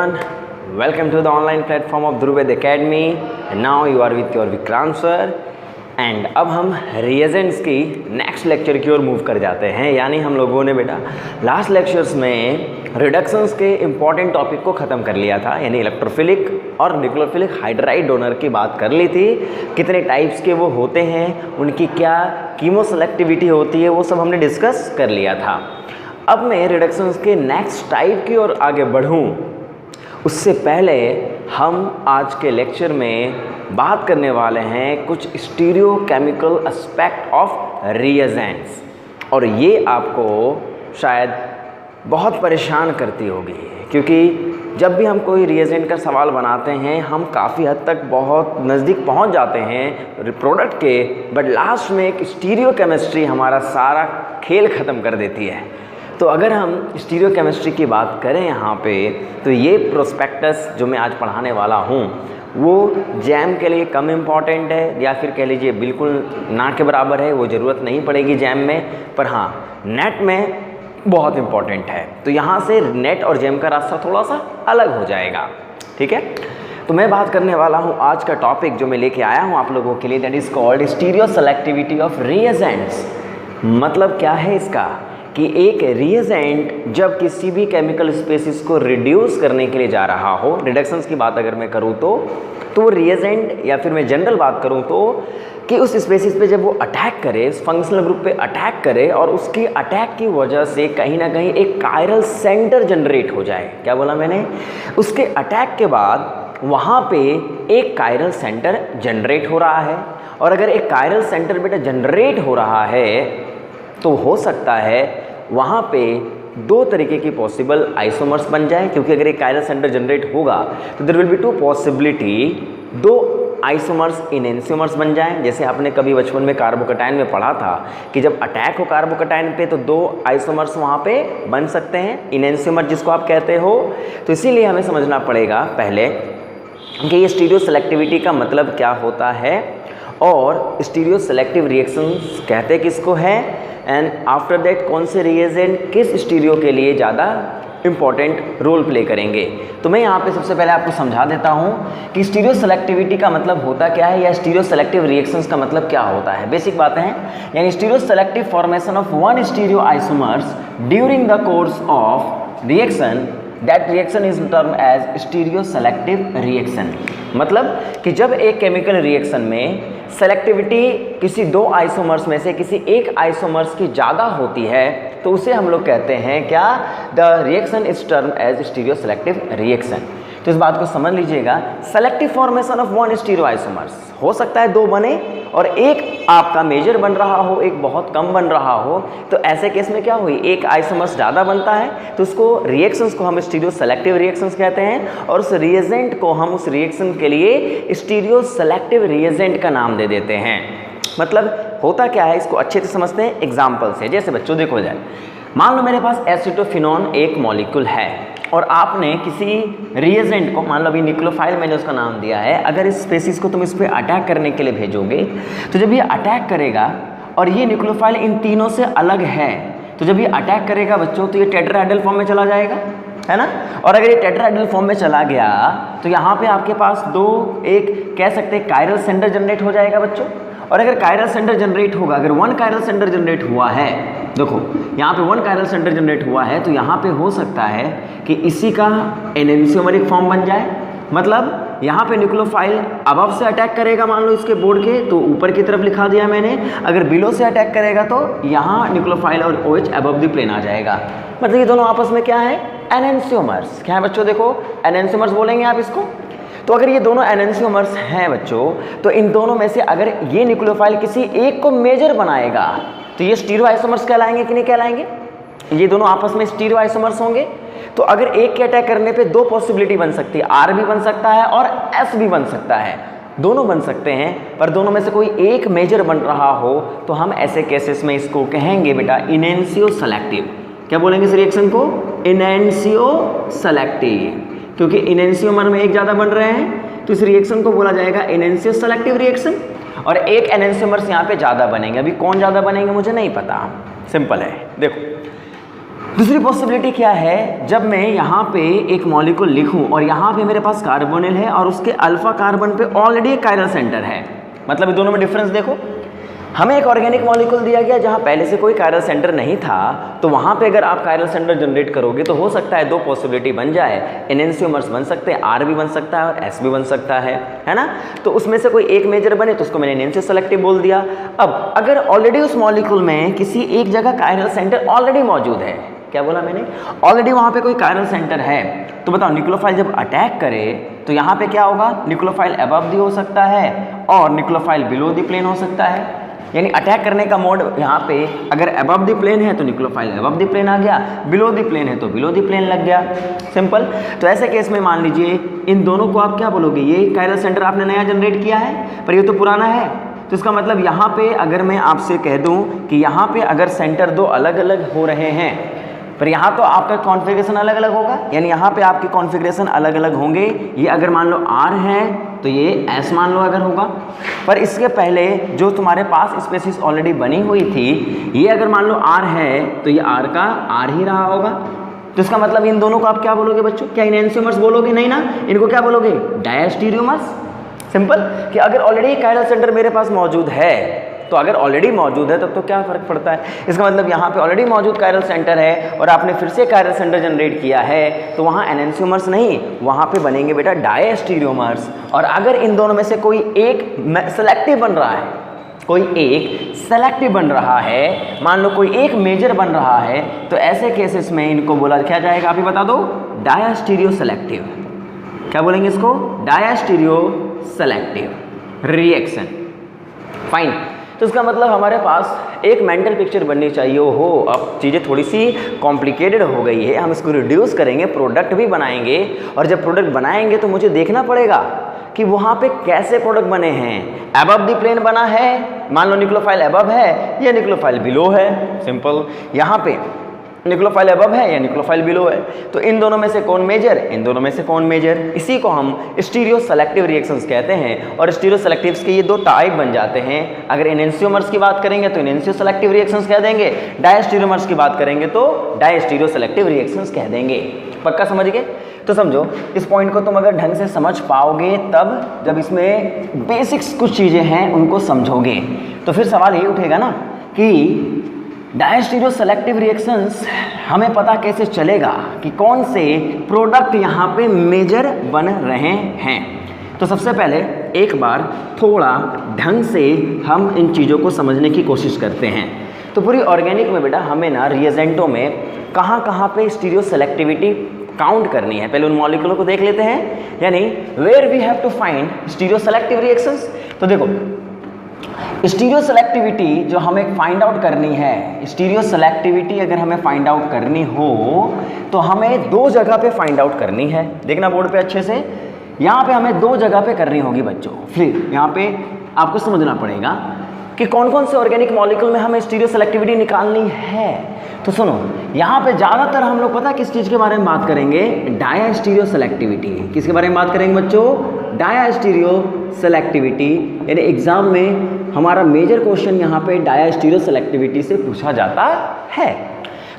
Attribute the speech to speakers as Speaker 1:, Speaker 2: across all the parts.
Speaker 1: everyone, welcome to the online platform of Dhruv Academy and now you are with your Vikrant sir and अब हम reagents की next lecture की ओर move कर जाते हैं। यानी हम लोगों ने बेटा लास्ट लेक्चर्स में रिडक्शंस के इम्पॉर्टेंट टॉपिक को ख़त्म कर लिया था, यानी इलेक्ट्रोफिलिक और न्यूक्लियोफिलिक हाइड्राइड डोनर की बात कर ली थी। कितने टाइप्स के वो होते हैं, उनकी क्या कीमोसेलेक्टिविटी होती है, वो सब हमने डिस्कस कर लिया था। अब मैं रिडक्शंस के नेक्स्ट टाइप की ओर आगे बढ़ूँ उससे पहले हम आज के लेक्चर में बात करने वाले हैं कुछ स्टीरियोकेमिकल एस्पेक्ट ऑफ रिएजेंट्स, और ये आपको शायद बहुत परेशान करती होगी, क्योंकि जब भी हम कोई रिएजेंट का सवाल बनाते हैं हम काफ़ी हद तक बहुत नज़दीक पहुंच जाते हैं प्रोडक्ट के, बट लास्ट में एक स्टीरियोकेमिस्ट्री हमारा सारा खेल ख़त्म कर देती है। तो अगर हम स्टीरियोकेमिस्ट्री की बात करें यहाँ पे, तो ये प्रोस्पेक्टस जो मैं आज पढ़ाने वाला हूँ वो जैम के लिए कम इम्पॉर्टेंट है, या फिर कह लीजिए बिल्कुल ना के बराबर है, वो ज़रूरत नहीं पड़ेगी जैम में, पर हाँ नेट में बहुत इम्पॉर्टेंट है। तो यहाँ से नेट और जैम का रास्ता थोड़ा सा अलग हो जाएगा, ठीक है। तो मैं बात करने वाला हूँ आज का टॉपिक जो मैं लेके आया हूँ आप लोगों के लिए, that is called stereo selectivity of reagents. मतलब क्या है इसका कि एक रिएजेंट जब किसी भी केमिकल स्पेसिस को रिड्यूस करने के लिए जा रहा हो, रिडक्शंस की बात अगर मैं करूँ तो वो रिएजेंट, या फिर मैं जनरल बात करूँ तो कि उस स्पेसिस पे जब वो अटैक करे, उस फंक्शनल ग्रुप पे अटैक करे और उसकी अटैक की वजह से कहीं ना कहीं एक कायरल सेंटर जनरेट हो जाए। क्या बोला मैंने? उसके अटैक के बाद वहाँ पे एक कायरल सेंटर जनरेट हो रहा है, और अगर एक कायरल सेंटर बेटा जनरेट हो रहा है तो हो सकता है वहाँ पे दो तरीके की पॉसिबल आइसोमर्स बन जाए, क्योंकि अगर एक कायरल सेंटर जनरेट होगा तो there will be two possibility, दो आइसोमर्स इनेंसियोमर्स बन जाएं। जैसे आपने कभी बचपन में कार्बोकैटायन में पढ़ा था कि जब अटैक हो कार्बोकैटायन पे तो दो आइसोमर्स वहाँ पे बन सकते हैं, इनेंसियोमर जिसको आप कहते हो। तो इसीलिए हमें समझना पड़ेगा पहले कि ये स्टीरियो सेलेक्टिविटी का मतलब क्या होता है, और स्टीरियो सेलेक्टिव रिएक्शंस कहते किसको है, एंड आफ्टर दैट कौन से रिएजेंट किस स्टीरियो के लिए ज़्यादा इम्पॉर्टेंट रोल प्ले करेंगे। तो मैं यहाँ पे सबसे पहले आपको समझा देता हूँ कि स्टीरियो सेलेक्टिविटी का मतलब होता क्या है, या स्टीरियो सेलेक्टिव रिएक्शंस का मतलब क्या होता है। बेसिक बातें हैं, यानी stereo selective formation of one stereo isomers during the course of reaction, that reaction is term as stereo selective reaction. मतलब कि जब एक केमिकल रिएक्शन में सेलेक्टिविटी किसी दो आइसोमर्स में से किसी एक आइसोमर्स की ज़्यादा होती है तो उसे हम लोग कहते हैं क्या, the reaction is term as stereo selective reaction. तो इस बात को समझ लीजिएगा, selective formation of one stereo isomers हो सकता है दो बने और एक आपका मेजर बन रहा हो, एक बहुत कम बन रहा हो। तो ऐसे केस में क्या हुई, एक आइसोमर्स ज़्यादा बनता है तो उसको रिएक्शंस को हम स्टीरियो सेलेक्टिव रिएक्शंस कहते हैं, और उस रिएजेंट को हम उस रिएक्शन के लिए स्टीरियो सेलेक्टिव रिएजेंट का नाम दे देते हैं। मतलब होता क्या है, इसको अच्छे से समझते हैं एग्जाम्पल से। जैसे बच्चों देखो जाए, मान लो मेरे पास एसिटोफिनोन एक मॉलिक्यूल है और आपने किसी रिएजेंट को, मान लो अभी न्यूक्लियोफाइल मैंने उसका नाम दिया है, अगर इस स्पेसिस को तुम इस पर अटैक करने के लिए भेजोगे तो जब ये अटैक करेगा और ये न्यूक्लियोफाइल इन तीनों से अलग है, तो जब ये अटैक करेगा बच्चों तो ये टेट्राहेड्रल फॉर्म में चला जाएगा, है ना। और अगर ये टेट्राहेड्रल फॉर्म में चला गया तो यहाँ पे आपके पास दो, एक कह सकते हैं कायरल सेंटर जनरेट हो जाएगा बच्चों। और अगर कायरल सेंटर जनरेट होगा, अगर वन कायरल सेंटर जनरेट हुआ है, देखो यहाँ पे वन कायरल सेंटर जनरेट हुआ है तो यहाँ पे हो सकता है कि इसी का एनेंसियोमरिक फॉर्म बन जाए। मतलब यहाँ पे न्यूक्लियोफाइल अबव से अटैक करेगा, मान लो इसके बोर्ड के, तो ऊपर की तरफ लिखा दिया मैंने। अगर बिलो से अटैक करेगा तो यहाँ न्यूक्लियोफाइल और OH अबव द प्लेन आ जाएगा। मतलब ये दोनों आपस में क्या है, एनेंसियोमर्स। क्या है बच्चों, देखो एनेंसियोमर्स बोलेंगे आप इसको। तो अगर ये दोनों एनेंसियोमर्स हैं बच्चों, तो इन दोनों में से अगर ये न्यूक्लियोफाइल किसी एक को मेजर बनाएगा तो ये स्टीरियो आइसोमर्स कहलाएंगे कि नहीं कहलाएंगे। ये दोनों आपस में स्टीरियो आइसोमर्स होंगे। तो अगर एक के अटैक करने पे दो पॉसिबिलिटी बन सकती है, R भी बन सकता है और S भी बन सकता है, दोनों बन सकते हैं, पर दोनों में से कोई एक मेजर बन रहा हो तो हम ऐसे केसेस में इसको कहेंगे बेटा इनेंसियो सेलेक्टिव। क्या बोलेंगे इस रिएक्शन को, इनेंसियो सेलेक्टिव, क्योंकि इनेंसियोमर में एक ज़्यादा बन रहे हैं तो इस रिएक्शन को बोला जाएगा इनेंसियो सेलेक्टिव रिएक्शन। और एक एनेंसियोमर्स यहाँ पे ज़्यादा बनेंगे, अभी कौन ज़्यादा बनेंगे मुझे नहीं पता, सिंपल है। देखो दूसरी पॉसिबिलिटी क्या है, जब मैं यहाँ पे एक मॉलिक्यूल लिखूं और यहाँ पे मेरे पास कार्बोनिल है और उसके अल्फा कार्बन पे ऑलरेडी एक कायरल सेंटर है, मतलब दोनों में डिफरेंस देखो। हमें एक ऑर्गेनिक मॉलिक्यूल दिया गया जहाँ पहले से कोई कायरल सेंटर नहीं था, तो वहाँ पे अगर आप कायरल सेंटर जनरेट करोगे तो हो सकता है दो पॉसिबिलिटी बन जाए, एनेंशियोमर्स बन सकते हैं, आर भी बन सकता है और एस भी बन सकता है ना। तो उसमें से कोई एक मेजर बने तो उसको मैंने एनेंशियो सेलेक्टिव बोल दिया। अब अगर ऑलरेडी उस मॉलिक्यूल में किसी एक जगह कायरल सेंटर ऑलरेडी मौजूद है, क्या बोला मैंने, ऑलरेडी वहाँ पे कोई कायरल सेंटर है, तो बताओ न्यूक्लियोफाइल जब अटैक करे तो यहाँ पे क्या होगा, न्यूक्लियोफाइल अबव दी हो सकता है और न्यूक्लियोफाइल बिलो दी प्लेन हो सकता है। यानी अटैक करने का मोड यहाँ पे अगर अबव द प्लेन है तो न्यूक्लियोफाइल अबव द प्लेन आ गया, बिलो द प्लेन है तो बिलो द प्लेन लग गया, सिंपल। तो ऐसे केस में मान लीजिए इन दोनों को आप क्या बोलोगे, ये कायरल सेंटर आपने नया जनरेट किया है पर ये तो पुराना है, तो इसका मतलब यहाँ पे अगर मैं आपसे कह दूँ कि यहाँ पे अगर सेंटर दो अलग अलग हो रहे हैं पर यहाँ तो आपका कॉन्फ़िगरेशन अलग अलग होगा, यानी यहाँ पे आपके कॉन्फ़िगरेशन अलग अलग होंगे। ये अगर मान लो R है तो ये S मान लो अगर होगा, पर इसके पहले जो तुम्हारे पास स्पेसिस ऑलरेडी बनी हुई थी ये अगर मान लो R है तो ये R का R ही रहा होगा। तो इसका मतलब इन दोनों को आप क्या बोलोगे बच्चों, क्या एनेंशियोमर्स बोलोगे, नहीं ना, इनको क्या बोलोगे, डायस्टीरियोमर्स। सिंपल कि अगर ऑलरेडी कायरल सेंटर मेरे पास मौजूद है तो अगर ऑलरेडी मौजूद है तब तो क्या फ़र्क पड़ता है, इसका मतलब यहाँ पे ऑलरेडी मौजूद कायरल सेंटर है और आपने फिर से कायरल सेंटर जनरेट किया है तो वहाँ एनेंशियोमर्स नहीं, वहाँ पे बनेंगे बेटा डायस्टीरियोमर्स। और अगर इन दोनों में से कोई एक सेलेक्टिव बन रहा है, कोई एक सेलेक्टिव बन रहा है, मान लो कोई एक मेजर बन रहा है, तो ऐसे केसेस में इनको बोला क्या जाएगा, आप ही बता दो, डायस्टीरियो सेलेक्टिव। क्या बोलेंगे इसको, डायस्टीरियो सेलेक्टिव रिएक्शन। फाइन। तो इसका मतलब हमारे पास एक मेंटल पिक्चर बननी चाहिए। हो अब चीज़ें थोड़ी सी कॉम्प्लिकेटेड हो गई है, हम इसको रिड्यूस करेंगे, प्रोडक्ट भी बनाएंगे और जब प्रोडक्ट बनाएंगे तो मुझे देखना पड़ेगा कि वहाँ पे कैसे प्रोडक्ट बने हैं। अबव द प्लेन बना है, मान लो न्यूक्लियोफाइल अबव है या न्यूक्लियोफाइल बिलो है, सिंपल। यहाँ पे न्यूक्लियोफाइल अबव है या न्यूक्लियोफाइल बिलो है, तो इन दोनों में से कौन मेजर, इन दोनों में से कौन मेजर, इसी को हम स्टीरियो सेलेक्टिव रिएक्शंस कहते हैं। और स्टीरियो सेलेक्टिव्स के ये दो टाइप बन जाते हैं। अगर एनेंशियोमर्स की बात करेंगे तो एनेंशियो सेलेक्टिव रिएक्शंस कह देंगे, डायस्टीरियोमर्स की बात करेंगे तो डायस्टीरियो सेलेक्टिव रिएक्शंस कह देंगे। पक्का समझ गए? तो समझो इस पॉइंट को तुम अगर ढंग से समझ पाओगे तब, जब इसमें बेसिक्स कुछ चीज़ें हैं उनको समझोगे, तो फिर सवाल ये उठेगा ना कि डायस्टीरियो सेलेक्टिव रिएक्शंस हमें पता कैसे चलेगा कि कौन से प्रोडक्ट यहाँ पे मेजर बन रहे हैं। तो सबसे पहले एक बार थोड़ा ढंग से हम इन चीज़ों को समझने की कोशिश करते हैं। तो पूरी ऑर्गेनिक में बेटा हमें ना रिएजेंटों में कहाँ कहाँ पे स्टीरियो सेलेक्टिविटी काउंट करनी है, पहले उन मॉलिक्यूलों को देख लेते हैं, यानी where we have to find stereo selective reactions. तो देखो स्टीरियो सेलेक्टिविटी जो हमें फाइंड आउट करनी है, स्टीरियो सेलेक्टिविटी अगर हमें फाइंड आउट करनी हो तो हमें दो जगह पे फाइंड आउट करनी है। देखना बोर्ड पे अच्छे से, यहाँ पे हमें दो जगह पे करनी होगी बच्चों। फिर यहाँ पे आपको समझना पड़ेगा कि कौन कौन से ऑर्गेनिक मॉलिक्यूल में हमें स्टीरियो सेलेक्टिविटी निकालनी है। तो सुनो, यहाँ पे ज़्यादातर हम लोग पता किस चीज़ के बारे में बात करेंगे, डायस्टीरियो सेलेक्टिविटी। किसके बारे में बात करेंगे बच्चों, डायस्टीरियो सेलेक्टिविटी। यानी एग्जाम में हमारा मेजर क्वेश्चन यहाँ पे डायस्टीरियो सेलेक्टिविटी से पूछा जाता है।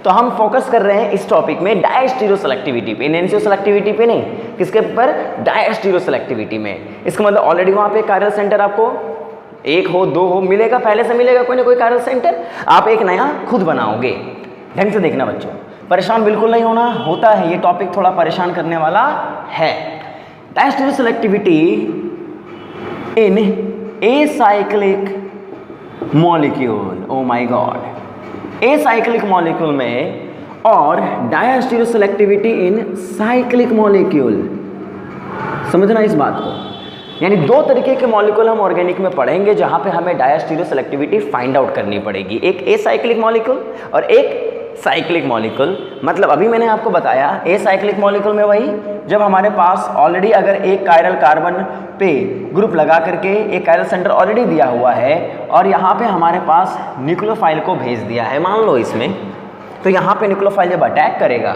Speaker 1: तो हम फोकस कर रहे हैं इस टॉपिक में डायस्टीरियो सेलेक्टिविटी पे, एनेंशियो सेलेक्टिविटी पे नहीं, किसके पर, डायस्टीरियो सेलेक्टिविटी में। इसका मतलब ऑलरेडी वहाँ पे कायरल सेंटर आपको एक हो दो हो मिलेगा, पहले से मिलेगा कोई ना कोई कायरल सेंटर, आप एक नया खुद बनाओगे। ढंग से देखना बच्चों, परेशान बिल्कुल नहीं होना, होता है ये टॉपिक थोड़ा परेशान करने वाला है। Diastereo selectivity in acyclic molecule, oh my God, acyclic molecule में, और डायस्टीरियो सेलेक्टिविटी इन साइक्लिक मॉलिक्यूल। समझना इस बात को, यानी दो तरीके के मॉलिक्यूल हम ऑर्गेनिक में पढ़ेंगे जहां पे हमें डायस्टीरियो सेलेक्टिविटी फाइंड आउट करनी पड़ेगी, एक एसाइक्लिक मॉलिक्यूल और एक साइक्लिक मॉलिक्यूल। मतलब अभी मैंने आपको बताया एसाइक्लिक मॉलिक्यूल में वही जब हमारे पास ऑलरेडी अगर एक कायरल कार्बन पे ग्रुप लगा करके एक कायरल सेंटर ऑलरेडी दिया हुआ है और यहाँ पे हमारे पास न्यूक्लियोफाइल को भेज दिया है, मान लो इसमें, तो यहाँ पे न्यूक्लियोफाइल जब अटैक करेगा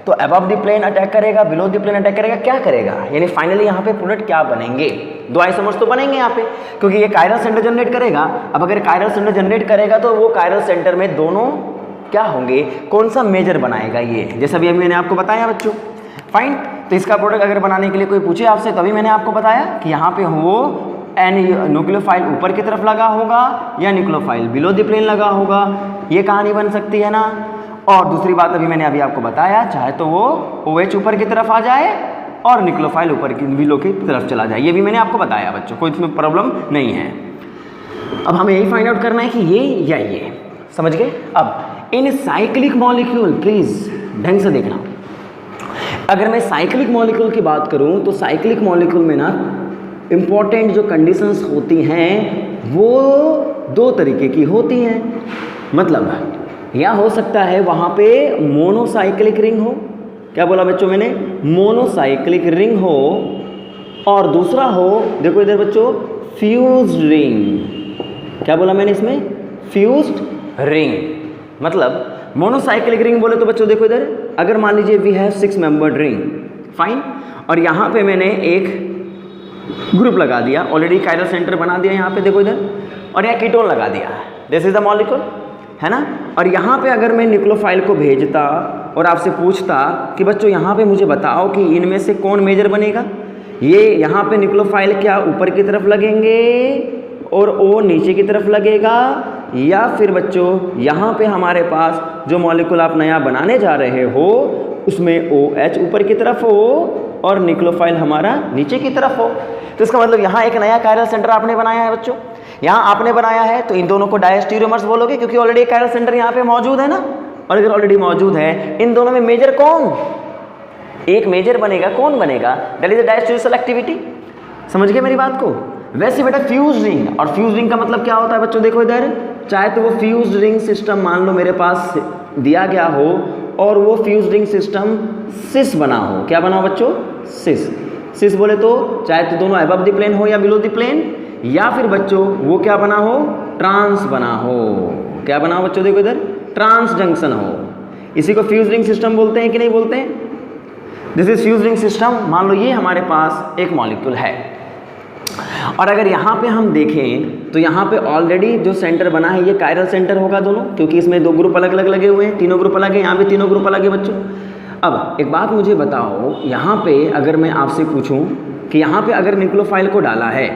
Speaker 1: तो अबव द प्लेन अटैक करेगा, बिलो द प्लेन अटैक करेगा, क्या करेगा, यानी फाइनली यहाँ पे प्रोडक्ट क्या बनेंगे, दो आइसोमर्स तो बनेंगे यहाँ पे, क्योंकि ये कायरल सेंटर जनरेट करेगा। अब अगर कायरल सेंटर जनरेट करेगा तो वो कायरल सेंटर में दोनों क्या होंगे, कौन सा मेजर बनाएगा ये, जैसा अभी मैंने आपको बताया बच्चों। फाइन, तो इसका प्रोडक्ट अगर बनाने के लिए कोई पूछे आपसे, तभी मैंने आपको बताया कि यहाँ पे वो न्यूक्लियोफाइल ऊपर की तरफ लगा होगा या न्यूक्लियोफाइल बिलो द प्लेन लगा होगा, ये कहानी बन सकती है ना। और दूसरी बात अभी आपको बताया, चाहे तो वो OH ऊपर की तरफ आ जाए और न्यूक्लियोफाइल ऊपर की बिलो की तरफ चला जाए, ये भी मैंने आपको बताया बच्चों, कोई इसमें प्रॉब्लम नहीं है। अब हमें यही फाइंड आउट करना है कि ये या ये, समझ गए। अब इन साइक्लिक मॉलिक्यूल, प्लीज ढंग से देखना, अगर मैं साइक्लिक मॉलिक्यूल की बात करूं तो साइक्लिक मॉलिक्यूल में ना इम्पॉर्टेंट जो कंडीशंस होती हैं वो दो तरीके की होती हैं। मतलब या हो सकता है वहाँ पे मोनोसाइक्लिक रिंग हो, क्या बोला बच्चों मैंने, मोनोसाइक्लिक रिंग हो, और दूसरा हो, देखो इधर बच्चों, फ्यूज्ड रिंग। क्या बोला मैंने इसमें, फ्यूज्ड रिंग। मतलब मोनोसाइक्लिक रिंग बोले तो बच्चों देखो इधर, अगर मान लीजिए we have 6 membered ring, fine, और यहाँ पे मैंने एक ग्रुप लगा दिया, ऑलरेडी कायरल सेंटर बना दिया यहाँ पे, देखो इधर, और यहाँ कीटोन लगा दिया, दिस इज द मॉलिक्यूल, है ना। और यहाँ पे अगर मैं न्यूक्लियोफाइल को भेजता और आपसे पूछता कि बच्चों यहाँ पे मुझे बताओ कि इनमें से कौन मेजर बनेगा, ये यहाँ पे न्यूक्लियोफाइल क्या ऊपर की तरफ लगेंगे और O नीचे की तरफ लगेगा, या फिर बच्चों यहाँ पे हमारे पास जो मॉलिक्यूल आप नया बनाने जा रहे हो उसमें OH ऊपर की तरफ हो और न्यूक्लियोफाइल हमारा नीचे की तरफ हो। तो इसका मतलब यहाँ एक नया कायरल सेंटर आपने बनाया है बच्चों, यहाँ आपने बनाया है, तो इन दोनों को डायस्टीरियोमर्स बोलोगे क्योंकि ऑलरेडी कायरल सेंटर यहाँ पे मौजूद है ना। और अगर ऑलरेडी मौजूद है, इन दोनों में मेजर कौन, एक मेजर बनेगा, कौन बनेगा, that is the diastereo selectivity. समझ गए मेरी बात को। वैसे बेटा फ्यूज रिंग, और फ्यूज रिंग का मतलब क्या होता है बच्चों, देखो इधर, चाहे तो वो फ्यूज रिंग सिस्टम मान लो मेरे पास दिया गया हो और वो फ्यूज रिंग सिस्टम सिस बना हो, क्या बना हो बच्चों, सिस। सिस बोले तो चाहे तो दोनों अबव द प्लेन हो या बिलो द प्लेन, या फिर बच्चों वो क्या बना हो, ट्रांस बना हो। क्या बना हो बच्चों, देखो इधर, ट्रांस जंक्शन हो। इसी को फ्यूज रिंग सिस्टम बोलते हैं कि नहीं बोलते हैं, this is fuse ring system. मान लो ये हमारे पास एक मॉलिक्यूल है, और अगर यहाँ पे हम देखें तो यहाँ पे ऑलरेडी जो सेंटर बना है ये कायरल सेंटर होगा दोनों, क्योंकि इसमें दो ग्रुप अलग अलग लगे हुए हैं, तीनों ग्रुप अलग है, यहाँ पे तीनों ग्रुप अलग है बच्चों। अब एक बात मुझे बताओ, यहाँ पे अगर मैं आपसे पूछूं कि यहाँ पे अगर न्यूक्लियोफाइल को डाला है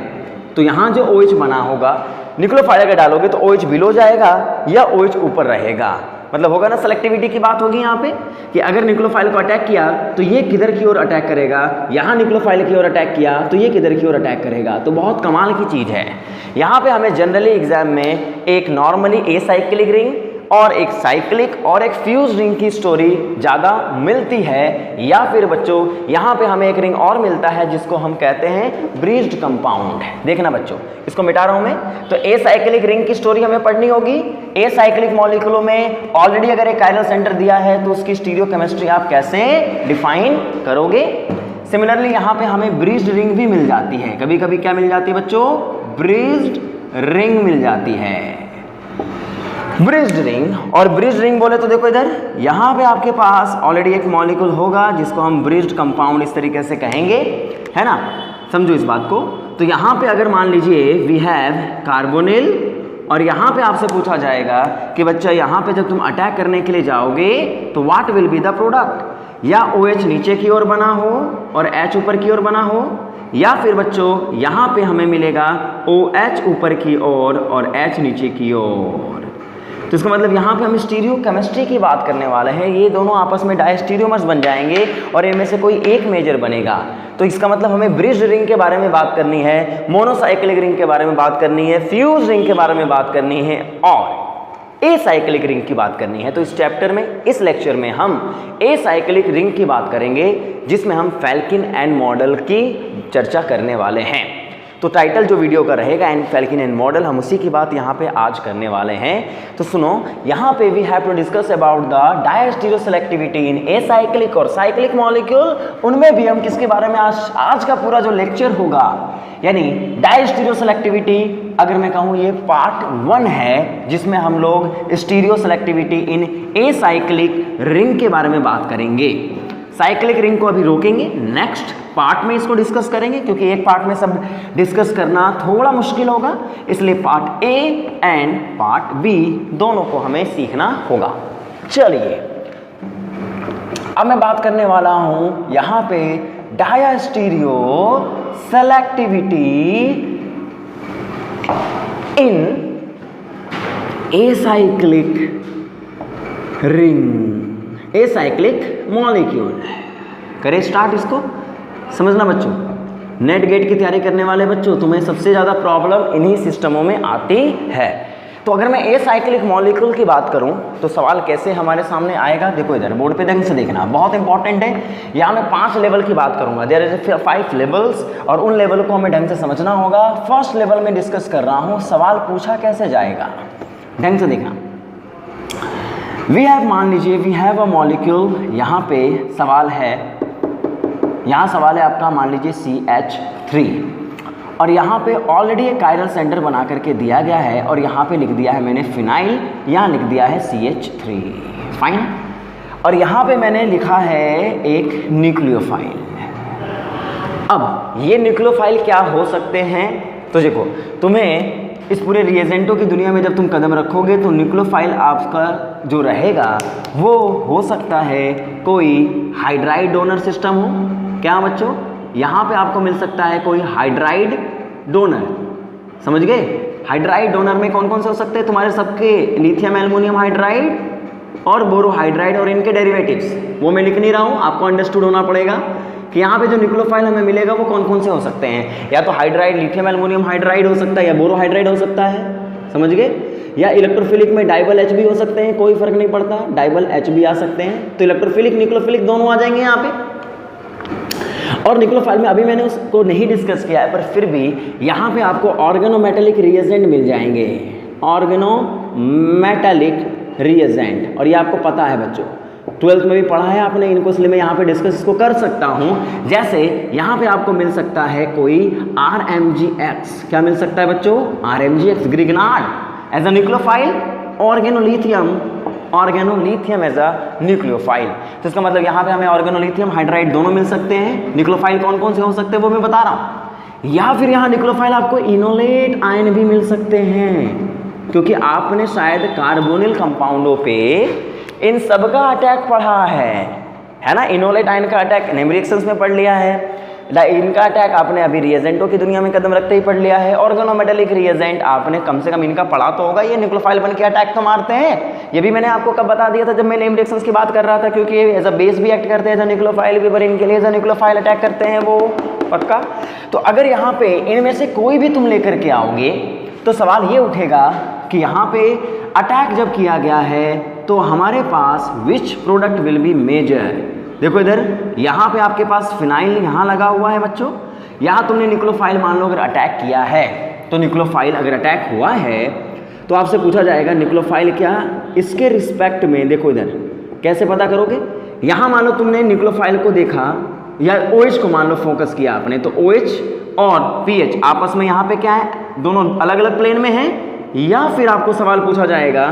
Speaker 1: तो यहाँ जो OH बना होगा, न्यूक्लियोफाइल अगर डालोगे तो OH बिलो जाएगा या OH ऊपर रहेगा, मतलब होगा ना, सेलेक्टिविटी की बात होगी यहाँ पे कि अगर न्यूक्लियोफाइल को अटैक किया तो ये किधर की ओर अटैक करेगा, यहाँ न्यूक्लियोफाइल की ओर अटैक किया तो ये किधर की ओर अटैक करेगा। तो बहुत कमाल की चीज़ है। यहाँ पे हमें जनरली एग्जाम में एक नॉर्मली एसाइक्लिक रिंग और एक साइक्लिक और एक फ्यूज रिंग की स्टोरी ज़्यादा मिलती है, या फिर बच्चों यहाँ पे हमें एक रिंग और मिलता है जिसको हम कहते हैं ब्रीज्ड कंपाउंड। देखना बच्चों, इसको मिटा रहा हूँ मैं। तो एसाइक्लिक रिंग की स्टोरी हमें पढ़नी होगी। एसाइक्लिक मॉलिक्यूलों में ऑलरेडी अगर एक कायरल सेंटर दिया है तो उसकी स्टीरियोकेमिस्ट्री आप कैसे डिफाइन करोगे। सिमिलरली यहाँ पे हमें ब्रीज्ड रिंग भी मिल जाती है, कभी कभी क्या मिल जाती है बच्चों, ब्रीज्ड रिंग मिल जाती है, ब्रिज्ड रिंग। और ब्रिज्ड रिंग बोले तो देखो इधर, यहाँ पे आपके पास ऑलरेडी एक मॉलिक्यूल होगा जिसको हम ब्रिज्ड कंपाउंड इस तरीके से कहेंगे, है ना, समझो इस बात को। तो यहाँ पे अगर मान लीजिए वी हैव कार्बोनिल, और यहाँ पे आपसे पूछा जाएगा कि बच्चा यहाँ पे जब तुम अटैक करने के लिए जाओगे तो what will be the product, या OH नीचे की ओर बना हो और H ऊपर की ओर बना हो, या फिर बच्चों यहाँ पे हमें मिलेगा OH ऊपर की ओर और H नीचे की ओर। तो इसका मतलब यहाँ पे हम स्टीरियो केमिस्ट्री की बात करने वाले हैं, ये दोनों आपस में डायस्टीरियोमर्स बन जाएंगे और इनमें से कोई एक मेजर बनेगा। तो इसका मतलब हमें ब्रिज्ड रिंग के बारे में बात करनी है, मोनोसाइक्लिक रिंग के बारे में बात करनी है, फ्यूज रिंग के बारे में बात करनी है और एसाइक्लिक रिंग की बात करनी है। तो इस चैप्टर में, इस लेक्चर में हम एसाइक्लिक रिंग की बात करेंगे जिसमें हम फैल्किन एंड मॉडल की चर्चा करने वाले हैं। तो टाइटल जो वीडियो का रहेगा एंड फैल्किन एंड मॉडल, हम उसी की बात यहाँ पे आज करने वाले हैं। तो सुनो, यहाँ पे we have to discuss about the diastereo selectivity in acyclic और साइक्लिक मॉलिक्यूल। उनमें भी हम किसके बारे में आज का पूरा जो लेक्चर होगा, यानी डायस्टीरियो सेलेक्टिविटी, अगर मैं कहूँ ये पार्ट 1 है जिसमें हम लोग stereo selectivity in acyclic ring के बारे में बात करेंगे। साइक्लिक रिंग को अभी रोकेंगे, नेक्स्ट पार्ट में इसको डिस्कस करेंगे क्योंकि एक पार्ट में सब डिस्कस करना थोड़ा मुश्किल होगा, इसलिए part A and part B दोनों को हमें सीखना होगा। चलिए अब मैं बात करने वाला हूं यहां पे diastereo selectivity in acyclic ring, acyclic molecule. करें स्टार्ट इसको समझना बच्चों। नेट गेट की तैयारी करने वाले बच्चों, तुम्हें सबसे ज़्यादा प्रॉब्लम इन्हीं सिस्टमों में आती है। तो अगर मैं एसाइक्लिक मॉलिक्यूल की बात करूं तो सवाल कैसे हमारे सामने आएगा, देखो इधर बोर्ड पे ढंग से देखना, बहुत इंपॉर्टेंट है। यहाँ मैं 5 लेवल की बात करूंगा, देयर इज 5 लेवल्स, और उन लेवल को हमें ढंग से समझना होगा। फर्स्ट लेवल में डिस्कस कर रहा हूँ, सवाल पूछा कैसे जाएगा, ढंग से देखना। वी हैव, मान लीजिए वी हैव अ मॉलिक्यूल, यहाँ पे सवाल है, यहाँ सवाल है आपका मान लीजिए CH3, और यहाँ पे ऑलरेडी एक कायरल सेंटर बना करके दिया गया है, और यहाँ पे लिख दिया है मैंने फिनाइल, यहाँ लिख दिया है CH3, फाइन। और यहाँ पे मैंने लिखा है एक न्यूक्लियोफाइल। अब ये न्यूक्लियोफाइल क्या हो सकते हैं, तो देखो तुम्हें इस पूरे रिएजेंटों की दुनिया में जब तुम कदम रखोगे तो न्यूक्लियोफाइल आपका जो रहेगा वो हो सकता है कोई हाइड्राइड डोनर सिस्टम हो। क्या बच्चों, यहाँ पे आपको मिल सकता है कोई हाइड्राइड डोनर, समझ गए। हाइड्राइड डोनर में कौन कौन से हो सकते हैं तुम्हारे सबके, लिथियम एल्युमिनियम हाइड्राइड और बोरोहाइड्राइड और इनके डेरिवेटिव्स, वो मैं लिख नहीं रहा हूँ, आपको अंडरस्टूड होना पड़ेगा कि यहाँ पे जो न्यूक्लियोफाइल हमें मिलेगा वो कौन कौन से हो सकते हैं। या तो हाइड्राइड लिथियम एल्युमिनियम हाइड्राइड हो सकता है, या बोरोहाइड्राइड हो सकता है, समझ गए। या इलेक्ट्रोफिलिक में डाइबल H भी हो सकते हैं, कोई फर्क नहीं पड़ता, डाइबल H भी आ सकते हैं। तो इलेक्ट्रोफिलिक न्यूक्लियोफिलिक दोनों आ जाएंगे यहाँ पे। और न्यूक्लियोफाइल में अभी मैंने उसको नहीं डिस्कस किया है, पर फिर भी यहाँ पे आपको ऑर्गेनोमेटेलिक रिएजेंट मिल जाएंगे, ऑर्गेनोमेटेलिक रिएजेंट, और ये आपको पता है बच्चों, 12th में भी पढ़ा है आपने इनको, इसलिए मैं यहाँ पे डिस्कस इसको कर सकता हूँ। जैसे यहाँ पे आपको मिल सकता है कोई RMgX, क्या मिल सकता है बच्चों, RMgX Grignard as a nucleophile, organolithium as a nucleophile. तो इसका मतलब यहाँ पे हमें ऑर्गेनोलिथियम हाइड्राइड दोनों मिल सकते हैं। न्यूक्लियोफाइल कौन कौन से हो सकते हैं वो मैं बता रहा हूँ। या फिर यहाँ न्यूक्लियोफाइल आपको इनोलेट आयन भी मिल सकते हैं, क्योंकि आपने शायद कार्बोनिल कंपाउंडों पे इन सब का अटैक पढ़ा है ना। इनोलेट आयन का अटैक नेम रिएक्शंस में पढ़ लिया है, इनका अटैक आपने अभी रिएजेंटों की दुनिया में कदम रखते ही पढ़ लिया है। ऑर्गेनोमेटेलिक रिएजेंट आपने कम से कम इनका पढ़ा तो होगा, ये न्यूक्लियोफाइल बन के अटैक तो मारते हैं। ये भी मैंने आपको कब बता दिया था, जब मैं नेम रिएक्शंस की बात कर रहा था, क्योंकि ये एज अ बेस भी एक्ट करते हैं, एज अ न्यूक्लियोफाइल भी, पर इनके लिए एज अ न्यूक्लियोफाइल अटैक करते हैं वो पक्का। तो अगर यहाँ पे इनमें से कोई भी तुम लेकर के आओगे तो सवाल ये उठेगा कि यहाँ पे अटैक जब किया गया है तो हमारे पास which product will be major. देखो इधर यहाँ पे आपके पास फिनाइल यहाँ लगा हुआ है बच्चों, यहाँ तुमने न्यूक्लियोफाइल मान लो अगर अटैक किया है, तो न्यूक्लियोफाइल अगर अटैक हुआ है तो आपसे पूछा जाएगा न्यूक्लियोफाइल क्या इसके रिस्पेक्ट में। देखो इधर कैसे पता करोगे, यहाँ मान लो तुमने न्यूक्लियोफाइल को देखा या OH को मान लो फोकस किया आपने, तो OH और PH आपस में यहाँ पे क्या है, दोनों अलग अलग प्लेन में हैं। या फिर आपको सवाल पूछा जाएगा,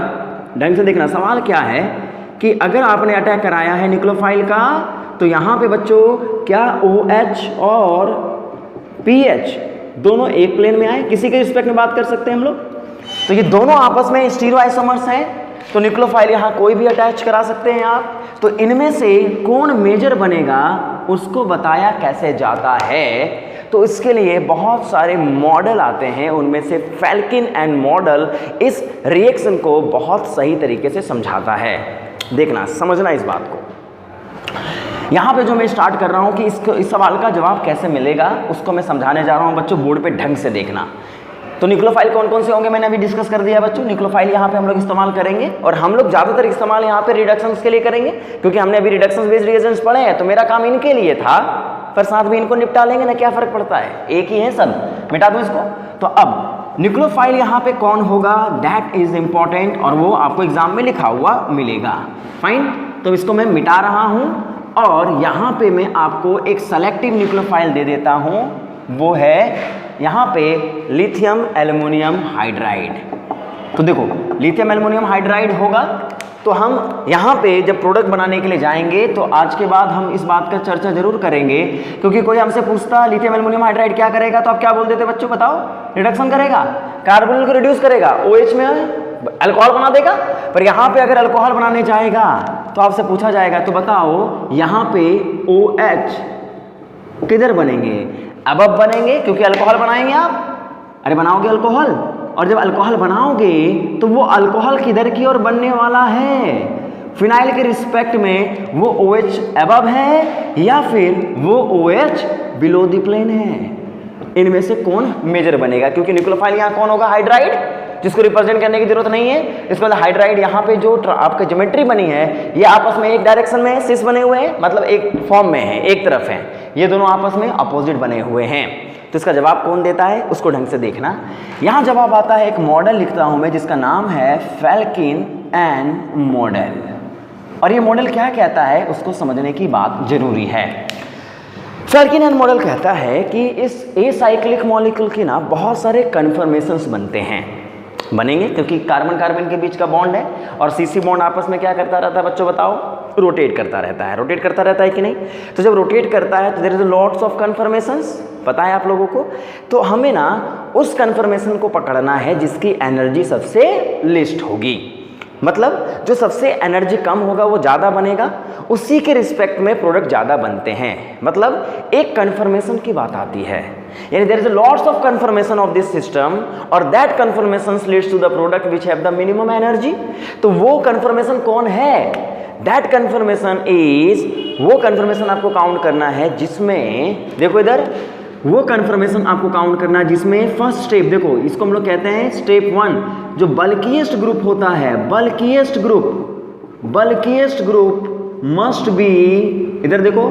Speaker 1: ढंग से देखना सवाल क्या है, कि अगर आपने अटैक कराया है न्यूक्लियोफाइल का तो यहाँ पे बच्चों क्या OH और PH दोनों एक प्लेन में आए, किसी के रिस्पेक्ट में बात कर सकते हैं हम लोग। तो ये दोनों आपस में स्टीरियोआइसोमर्स हैं, तो न्यूक्लियोफाइल यहाँ कोई भी अटैच करा सकते हैं आप। तो इनमें से कौन मेजर बनेगा उसको बताया कैसे जाता है, तो इसके लिए बहुत सारे मॉडल आते हैं, उनमें से फेल्किन एंड मॉडल इस रिएक्शन को बहुत सही तरीके से समझाता है। देखना समझना इस बात को। यहाँ पे जो मैं स्टार्ट कर रहा हूँ कि इस सवाल का जवाब कैसे मिलेगा उसको मैं समझाने जा रहा हूँ बच्चों, बोर्ड पे ढंग से देखना। तो न्यूक्लियोफाइल कौन कौन से होंगे मैंने अभी डिस्कस कर दिया बच्चों। न्यूक्लियोफाइल यहाँ पे हम लोग इस्तेमाल करेंगे, और हम लोग ज़्यादातर इस्तेमाल यहाँ पे रिडक्शंस के लिए करेंगे, क्योंकि हमने अभी रिडक्शंस बेस्ड रिएजेंट्स पढ़े हैं, तो मेरा काम इनके लिए था, पर साथ में इनको निपटा लेंगे ना, क्या फ़र्क पड़ता है, एक ही है सब, मिटा दूँ इसको। तो अब न्यूक्लियोफाइल यहाँ पे कौन होगा, दैट इज इम्पॉर्टेंट, और वो आपको एग्जाम में लिखा हुआ मिलेगा। फाइन, तो इसको मैं मिटा रहा हूँ, और यहाँ पे मैं आपको एक सेलेक्टिव न्यूक्लियोफाइल दे देता हूँ, वो है यहाँ पे लिथियम एल्युमिनियम हाइड्राइड। तो देखो लिथियम एल्युमिनियम हाइड्राइड होगा, तो हम यहाँ पे जब प्रोडक्ट बनाने के लिए जाएंगे तो आज के बाद हम इस बात का चर्चा जरूर करेंगे, क्योंकि कोई हमसे पूछता लिथियम एल्युमिनियम हाइड्राइड क्या करेगा, तो आप क्या बोल देते बच्चों, बताओ, रिडक्शन करेगा, कार्बोनिल को रिड्यूस करेगा, OH में अल्कोहल बना देगा। पर यहाँ पे अगर अल्कोहल बनाने जाएगा तो आपसे पूछा जाएगा तो बताओ यहाँ पे OH किधर बनेंगे, अबव बनेंगे क्योंकि अल्कोहल बनाएंगे आप, अरे बनाओगे अल्कोहल, और जब अल्कोहल बनाओगे तो वो अल्कोहल किधर की ओर बनने वाला है, फिनाइल के रिस्पेक्ट में वो OH अबव है या फिर वो OH बिलो द प्लेन है, इनमें से कौन मेजर बनेगा, क्योंकि न्यूक्लियोफाइल यहाँ कौन होगा, हाइड्राइड, जिसको रिप्रेजेंट करने की जरूरत नहीं है। इसके बाद हाइड्राइड यहाँ पे जो आपका ज्योमेट्री बनी है ये आपस में एक डायरेक्शन में सिस बने हुए हैं, मतलब एक फॉर्म में है, एक तरफ है, ये दोनों आपस में अपोजिट बने हुए हैं। तो इसका जवाब कौन देता है उसको ढंग से देखना। यहाँ जवाब आता है, एक मॉडल लिखता हूँ मैं जिसका नाम है फेल्किन एंड मॉडल, और ये मॉडल क्या कहता है उसको समझने की बात जरूरी है। फेल्किन एंड मॉडल कहता है कि इस एसाइक्लिक मॉलिक्यूल की ना बहुत सारे कन्फर्मेशंस बनते हैं, बनेंगे क्योंकि कार्बन कार्बन के बीच का बॉन्ड है, और सीसी बॉन्ड आपस में क्या करता रहता है बच्चों बताओ, रोटेट करता रहता है, रोटेट करता रहता है कि नहीं। तो जब रोटेट करता है तो there is lots of conformations, पता है आप लोगों को। तो हमें ना उस कन्फर्मेशन को पकड़ना है जिसकी एनर्जी सबसे लिस्ट होगी, मतलब जो सबसे एनर्जी कम होगा वो ज़्यादा बनेगा, उसी के रिस्पेक्ट में प्रोडक्ट ज़्यादा बनते हैं, मतलब एक कन्फर्मेशन की बात आती है, यानी there is lots of conformation of this system और that conformation leads to the product which have the minimum energy. तो वो कन्फर्मेशन कौन है, दैट कन्फर्मेशन इज, वो कन्फर्मेशन आपको काउंट करना है जिसमें, देखो इधर, वो कन्फर्मेशन आपको काउंट करना है जिसमें फर्स्ट स्टेप, देखो इसको हम लोग कहते हैं स्टेप 1, जो बल्किएस्ट ग्रुप होता है, बल्किएस्ट ग्रुप मस्ट बी, इधर देखो,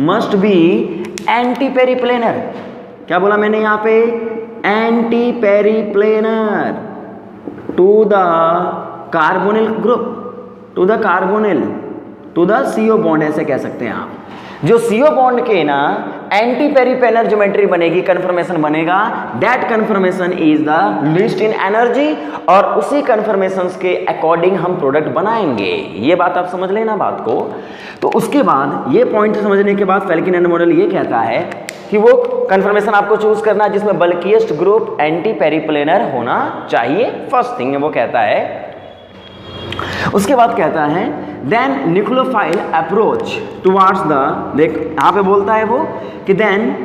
Speaker 1: मस्ट बी एंटी पेरिप्लेनर। क्या बोला मैंने यहाँ पे, anti periplanar to the carbonyl group, to the carbonyl, to the CO bond, ऐसे कह सकते हैं आप। जो CO बॉन्ड के ना एंटी पेरिप्लेनर ज्योमेट्री बनेगी, कन्फर्मेशन बनेगा, that conformation is the least in energy, और उसी कन्फर्मेशंस के अकॉर्डिंग हम प्रोडक्ट बनाएंगे। ये बात आप समझ लेना बात को। तो उसके बाद ये पॉइंट समझने के बाद फेल्किन एंड मॉडल ये कहता है कि वो कन्फर्मेशन आपको चूज करना जिसमें बल्किएस्ट ग्रुप एंटी पेरिप्लेनर होना चाहिए, फर्स्ट थिंग वो कहता है। उसके बाद कहता है then nucleophile approach towards the, देख यहाँ पे बोलता है वो कि then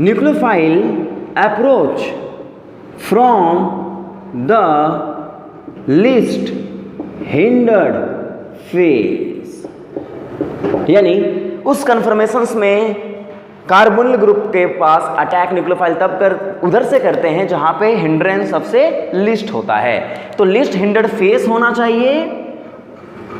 Speaker 1: nucleophile approach from the least hindered phase, यानी उस कन्फर्मेशंस में कार्बोनिल ग्रुप के पास अटैक न्यूक्लियोफाइल तब उधर से करते हैं जहां पे हिंड्रेंस सबसे लिस्ट होता है। तो लिस्ट हिंडर्ड फेस होना चाहिए,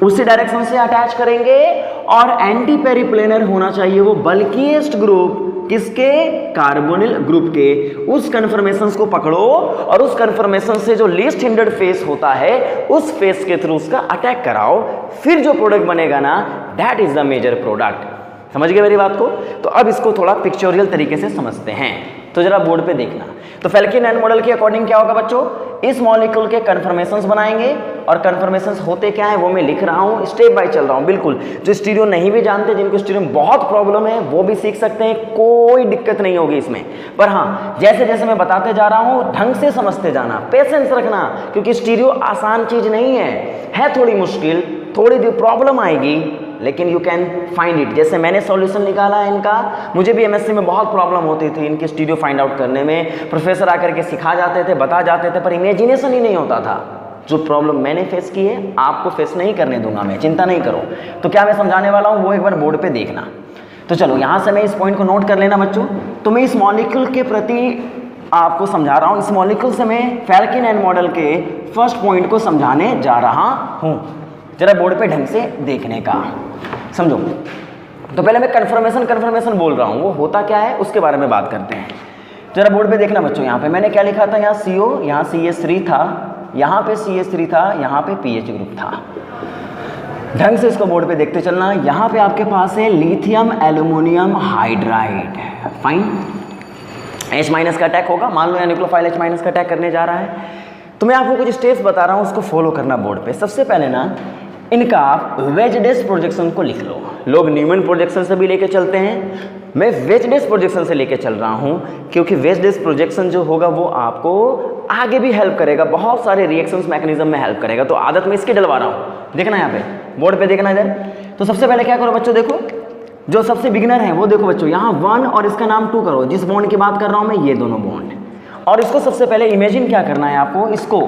Speaker 1: उसी डायरेक्शन से अटैच करेंगे, और एंटी पेरिप्लेनर होना चाहिए वो बल्किएस्ट ग्रुप, किसके, कार्बोनिल ग्रुप के। उस कन्फर्मेशंस को पकड़ो और उस कन्फर्मेशन से जो लीस्ट हिंडर्ड फेस होता है उस फेस के थ्रू उसका अटैक कराओ, फिर जो प्रोडक्ट बनेगा ना, that is the major product. समझ गए मेरी बात को। तो अब इसको थोड़ा पिक्चोरियल तरीके से समझते हैं, तो जरा बोर्ड पे देखना। तो फेल्किन एंड मॉडल के अकॉर्डिंग क्या होगा बच्चों, इस मॉलिक्यूल के कन्फर्मेशंस बनाएंगे, और कन्फर्मेशंस होते क्या है वो मैं लिख रहा हूँ, स्टेप बाय चल रहा हूँ। बिल्कुल जो स्टीरियो नहीं भी जानते, जिनको स्टीरियो में बहुत प्रॉब्लम है, वो भी सीख सकते हैं, कोई दिक्कत नहीं होगी इसमें। पर हाँ, जैसे जैसे मैं बताते जा रहा हूँ ढंग से समझते जाना, पेशेंस रखना, क्योंकि स्टीरियो आसान चीज नहीं है थोड़ी मुश्किल, थोड़ी दी प्रॉब्लम आएगी, लेकिन यू कैन फाइंड इट। जैसे मैंने सॉल्यूशन निकाला है इनका, मुझे भी MSc में बहुत प्रॉब्लम होती थी इनके स्टीरियो फाइंड आउट करने में, प्रोफेसर आकर के सिखा जाते थे, बता जाते थे, पर इमेजिनेशन ही नहीं होता था। जो प्रॉब्लम मैंने फेस की है आपको फेस नहीं करने दूंगा मैं, चिंता नहीं करो। तो क्या मैं समझाने वाला हूँ वो एक बार बोर्ड पे देखना। तो चलो यहाँ से मैं इस पॉइंट को नोट कर लेना बच्चों। तो मैं इस मॉलिक्यूल के प्रति आपको समझा रहा हूँ, इस मॉलिक्यूल से मैं फेल्किन एंड मॉडल के फर्स्ट पॉइंट को समझाने जा रहा हूँ। जरा बोर्ड पे ढंग से देखने का समझो। तो पहले मैं कन्फर्मेशन बोल रहा हूँ, वो होता क्या है उसके बारे में बात करते हैं। जरा बोर्ड पे देखना बच्चों, यहाँ पे मैंने क्या लिखा था, यहाँ CO, यहाँ CH3 था, यहाँ पे CH3 था, यहाँ पे PH ग्रुप था। ढंग से इसको बोर्ड पे देखते चलना। यहाँ पे आपके पास है lithium aluminium hydride, fine, H- का अटैक होगा, मान लो यहाँ न्यूक्लियोफाइल H- का अटैक करने जा रहा है। तो मैं आपको कुछ स्टेप्स बता रहा हूँ, उसको फॉलो करना बोर्ड पे। सबसे पहले ना इनका वेज डेस प्रोजेक्शन को लिख लो। लोग न्यूमैन प्रोजेक्शन से भी लेके चलते हैं, मैं वेज डेस प्रोजेक्शन से लेके चल रहा हूँ, क्योंकि वेज डेस प्रोजेक्शन जो होगा वो आपको आगे भी हेल्प करेगा, बहुत सारे रिएक्शंस मैकेनिज्म में हेल्प करेगा। तो आदत में इसकी डलवा रहा हूँ, देखना यहाँ पे बोर्ड पे, देखना इधर। तो सबसे पहले क्या करो बच्चों, देखो जो सबसे बिगिनर है वो देखो बच्चों, यहाँ 1 और इसका नाम 2 करो। जिस बॉन्ड की बात कर रहा हूँ मैं, ये दोनों बॉन्ड, और इसको सबसे पहले इमेजिन क्या करना है आपको, इसको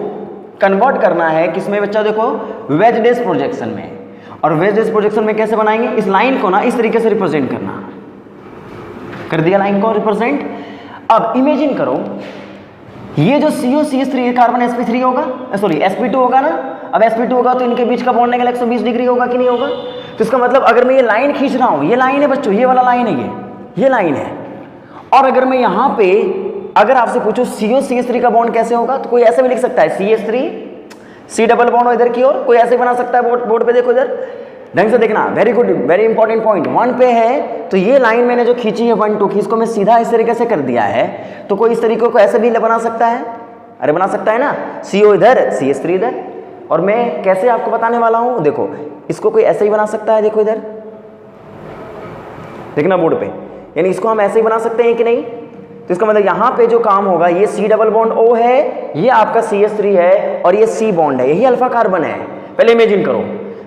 Speaker 1: कन्वर्ट करना है किसमें बच्चा, देखो वेज डेस प्रोजेक्शन में। और वेज डेस प्रोजेक्शन में कैसे बनाएंगे, इस लाइन को ना इस तरीके से रिप्रेजेंट करना, कर दिया लाइन को रिप्रेजेंट। अब इमेजिन करो ये जो COCH3 कार्बन sp3 होगा, सॉरी sp2 होगा ना। अब sp2 होगा तो इनके बीच का बॉन्ड एंगल 120 डिग्री होगा कि नहीं होगा। तो इसका मतलब अगर मैं ये लाइन खींच रहा हूँ, ये लाइन है बच्चों, ये वाला लाइन है, ये लाइन है। और अगर मैं यहाँ पे अगर आपसे पूछूं COCH3 का बॉन्ड कैसे होगा, तो कोई ऐसे भी लिख सकता है CH3 C डबल बॉन्ड इधर की ओर, कोई ऐसे बना सकता है। बोर्ड पे देखो इधर ढंग से देखना, very good, very important point. 1 पे है तो ये लाइन मैंने जो खींची है 1 2 की, इसको मैं सीधा इस तरीके से कर दिया है। तो कोई इस तरीके को ऐसे भी बना सकता है, अरे बना सकता है ना, CO इधर CH3 इधर। और मैं कैसे आपको बताने वाला हूं, देखो इसको कोई ऐसे ही बना सकता है, देखो इधर देखना बोर्ड पे, यानी इसको हम ऐसे ही बना सकते हैं कि नहीं। तो इसका मतलब यहाँ पे जो काम होगा, ये C डबल बॉन्ड O है, ये आपका CH3 है और ये C बॉन्ड है, यही अल्फा कार्बन है। पहले इमेजिन करो,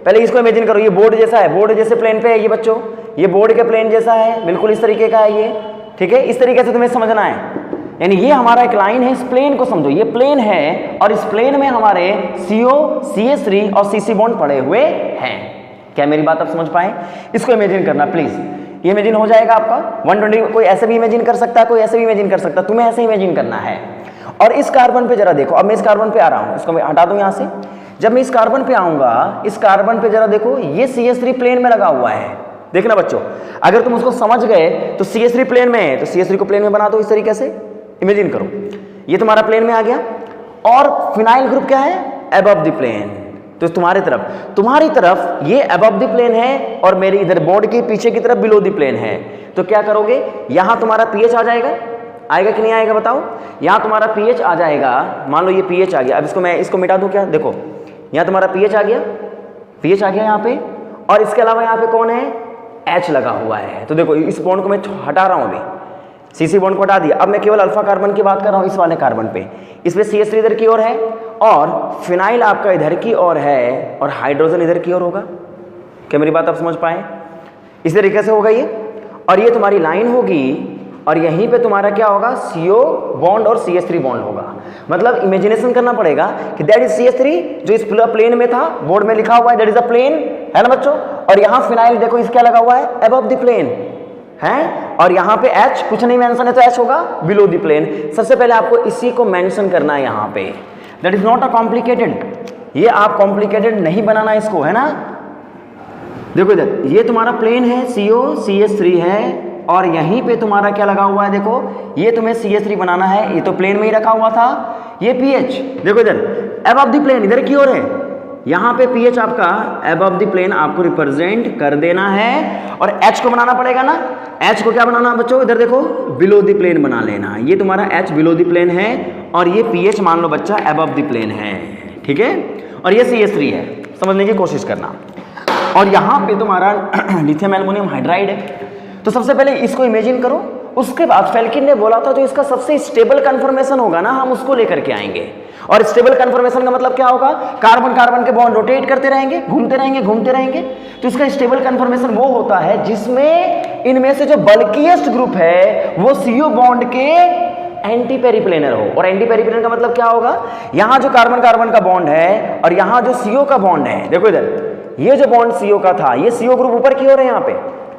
Speaker 1: पहले इसको इमेजिन करो, ये बोर्ड जैसा है, बोर्ड जैसे प्लेन पे है ये बच्चों, ये बोर्ड के प्लेन जैसा है, बिल्कुल इस तरीके का है ये, ठीक है। इस तरीके से तुम्हें समझना है, यानी ये हमारा एक लाइन है, इस प्लेन को समझो, ये प्लेन है और इस प्लेन में हमारे CO CH3 और CC बॉन्ड पड़े हुए हैं। क्या मेरी बात आप समझ पाए। इसको इमेजिन करना प्लीज, ये इमेजिन हो जाएगा आपका 120। कोई ऐसे भी इमेजिन कर सकता है, कोई ऐसे भी इमेजिन कर सकता है, तुम्हें ऐसे इमेजिन करना है। और इस कार्बन पे जरा देखो, अब मैं इस कार्बन पे आ रहा हूँ, इसको मैं हटा दूं यहाँ से। जब मैं इस कार्बन पे आऊंगा, इस कार्बन पे जरा देखो, ये CH3 प्लेन में लगा हुआ है, देखना बच्चों। अगर तुम उसको समझ गए तो CH3 प्लेन में है, तो CH3 को प्लेन में बना दो इस तरीके से, इमेजिन करो ये तुम्हारा प्लेन में आ गया। और फिनाइल ग्रुप क्या है, अबव द प्लेन, तो तुम्हारी तरफ ये अबव द प्लेन है और मेरी इधर बोर्ड के पीछे की तरफ बिलो द प्लेन है। तो क्या करोगे, यहां तुम्हारा pH आ जाएगा, आएगा कि नहीं आएगा बताओ। यहां तुम्हारा pH आ जाएगा, मान लो ये pH आ गया। अब इसको मैं इसको मिटा दूं क्या, देखो यहां तुम्हारा pH आ गया, pH आ गया यहाँ पे। और इसके अलावा यहाँ पे कौन है, H लगा हुआ है। तो देखो इस बॉन्ड को मैं हटा रहा हूं, अभी CC बॉन्ड को हटा दिया। अब मैं केवल अल्फा कार्बन की बात कर रहा हूं, इस वाले कार्बन पे। इसमें CH3 इधर की ओर है और फिनाइल आपका इधर की ओर है और हाइड्रोजन इधर की ओर होगा। क्या मेरी बात आप समझ पाए। इस तरीके से होगा ये, और ये तुम्हारी लाइन होगी और यहीं पे तुम्हारा क्या होगा, CO बॉन्ड और CH3 बॉन्ड होगा। मतलब इमेजिनेशन करना पड़ेगा कि दैट इज CH3 जो इस प्लेन में था, बोर्ड में लिखा हुआ है दैट इज अ प्लेन, है ना बच्चों। और यहाँ फिनाइल देखो इस क्या लगा हुआ है, अबव द प्लेन है। और यहाँ पे H कुछ नहीं मेंशन है तो H होगा बिलो द प्लेन। सबसे पहले आपको इसी को मेंशन करना है यहाँ पे, that is not a complicated. ये आप कॉम्प्लिकेटेड नहीं बनाना इसको, है ना। देखो इधर ये तुम्हारा प्लेन है, CO CH3 है और यहीं पे तुम्हारा क्या लगा हुआ है, देखो ये तुम्हें CH3 बनाना है, ये तो प्लेन में ही रखा हुआ था। ये pH देखो इधर अबव द प्लेन इधर की ओर है, यहाँ पे pH आपका अबव द प्लेन आपको रिप्रेजेंट कर देना है। और H को बनाना पड़ेगा ना, H को क्या बनाना बच्चों, इधर देखो बिलो द प्लेन बना लेना। ये तुम्हारा H बिलो द प्लेन है और ये pH मान लो बच्चा अबव द प्लेन है, ठीक है। और ये CH3 है, समझने की कोशिश करना। और यहाँ पे तुम्हारा लिथियम एल्युमिनियम हाइड्राइड है। तो सबसे पहले इसको इमेजिन करो, उसके बाद फेल्किन ने बोला था जो इसका सबसे स्टेबल कन्फर्मेशन होगा ना, हम उसको लेकर के आएंगे। और स्टेबल कन्फर्मेशन का मतलब क्या होगा, कार्बन कार्बन के बॉन्ड रोटेट करते रहेंगे, घूमते रहेंगे घूमते रहेंगे। तो इसका स्टेबल कन्फर्मेशन वो होता है जिसमें इनमें से जो बल्किएस्ट ग्रुप है वो CO बॉन्ड के एंटी पेरिप्लेनर हो। और एंटी पेरिप्लेनर का मतलब क्या होगा, यहाँ जो कार्बन कार्बन का बॉन्ड है और यहाँ जो CO का बॉन्ड है, देखो इधर ये जो बॉन्ड CO का था, ये CO ग्रुप ऊपर की ओर है, यहाँ पे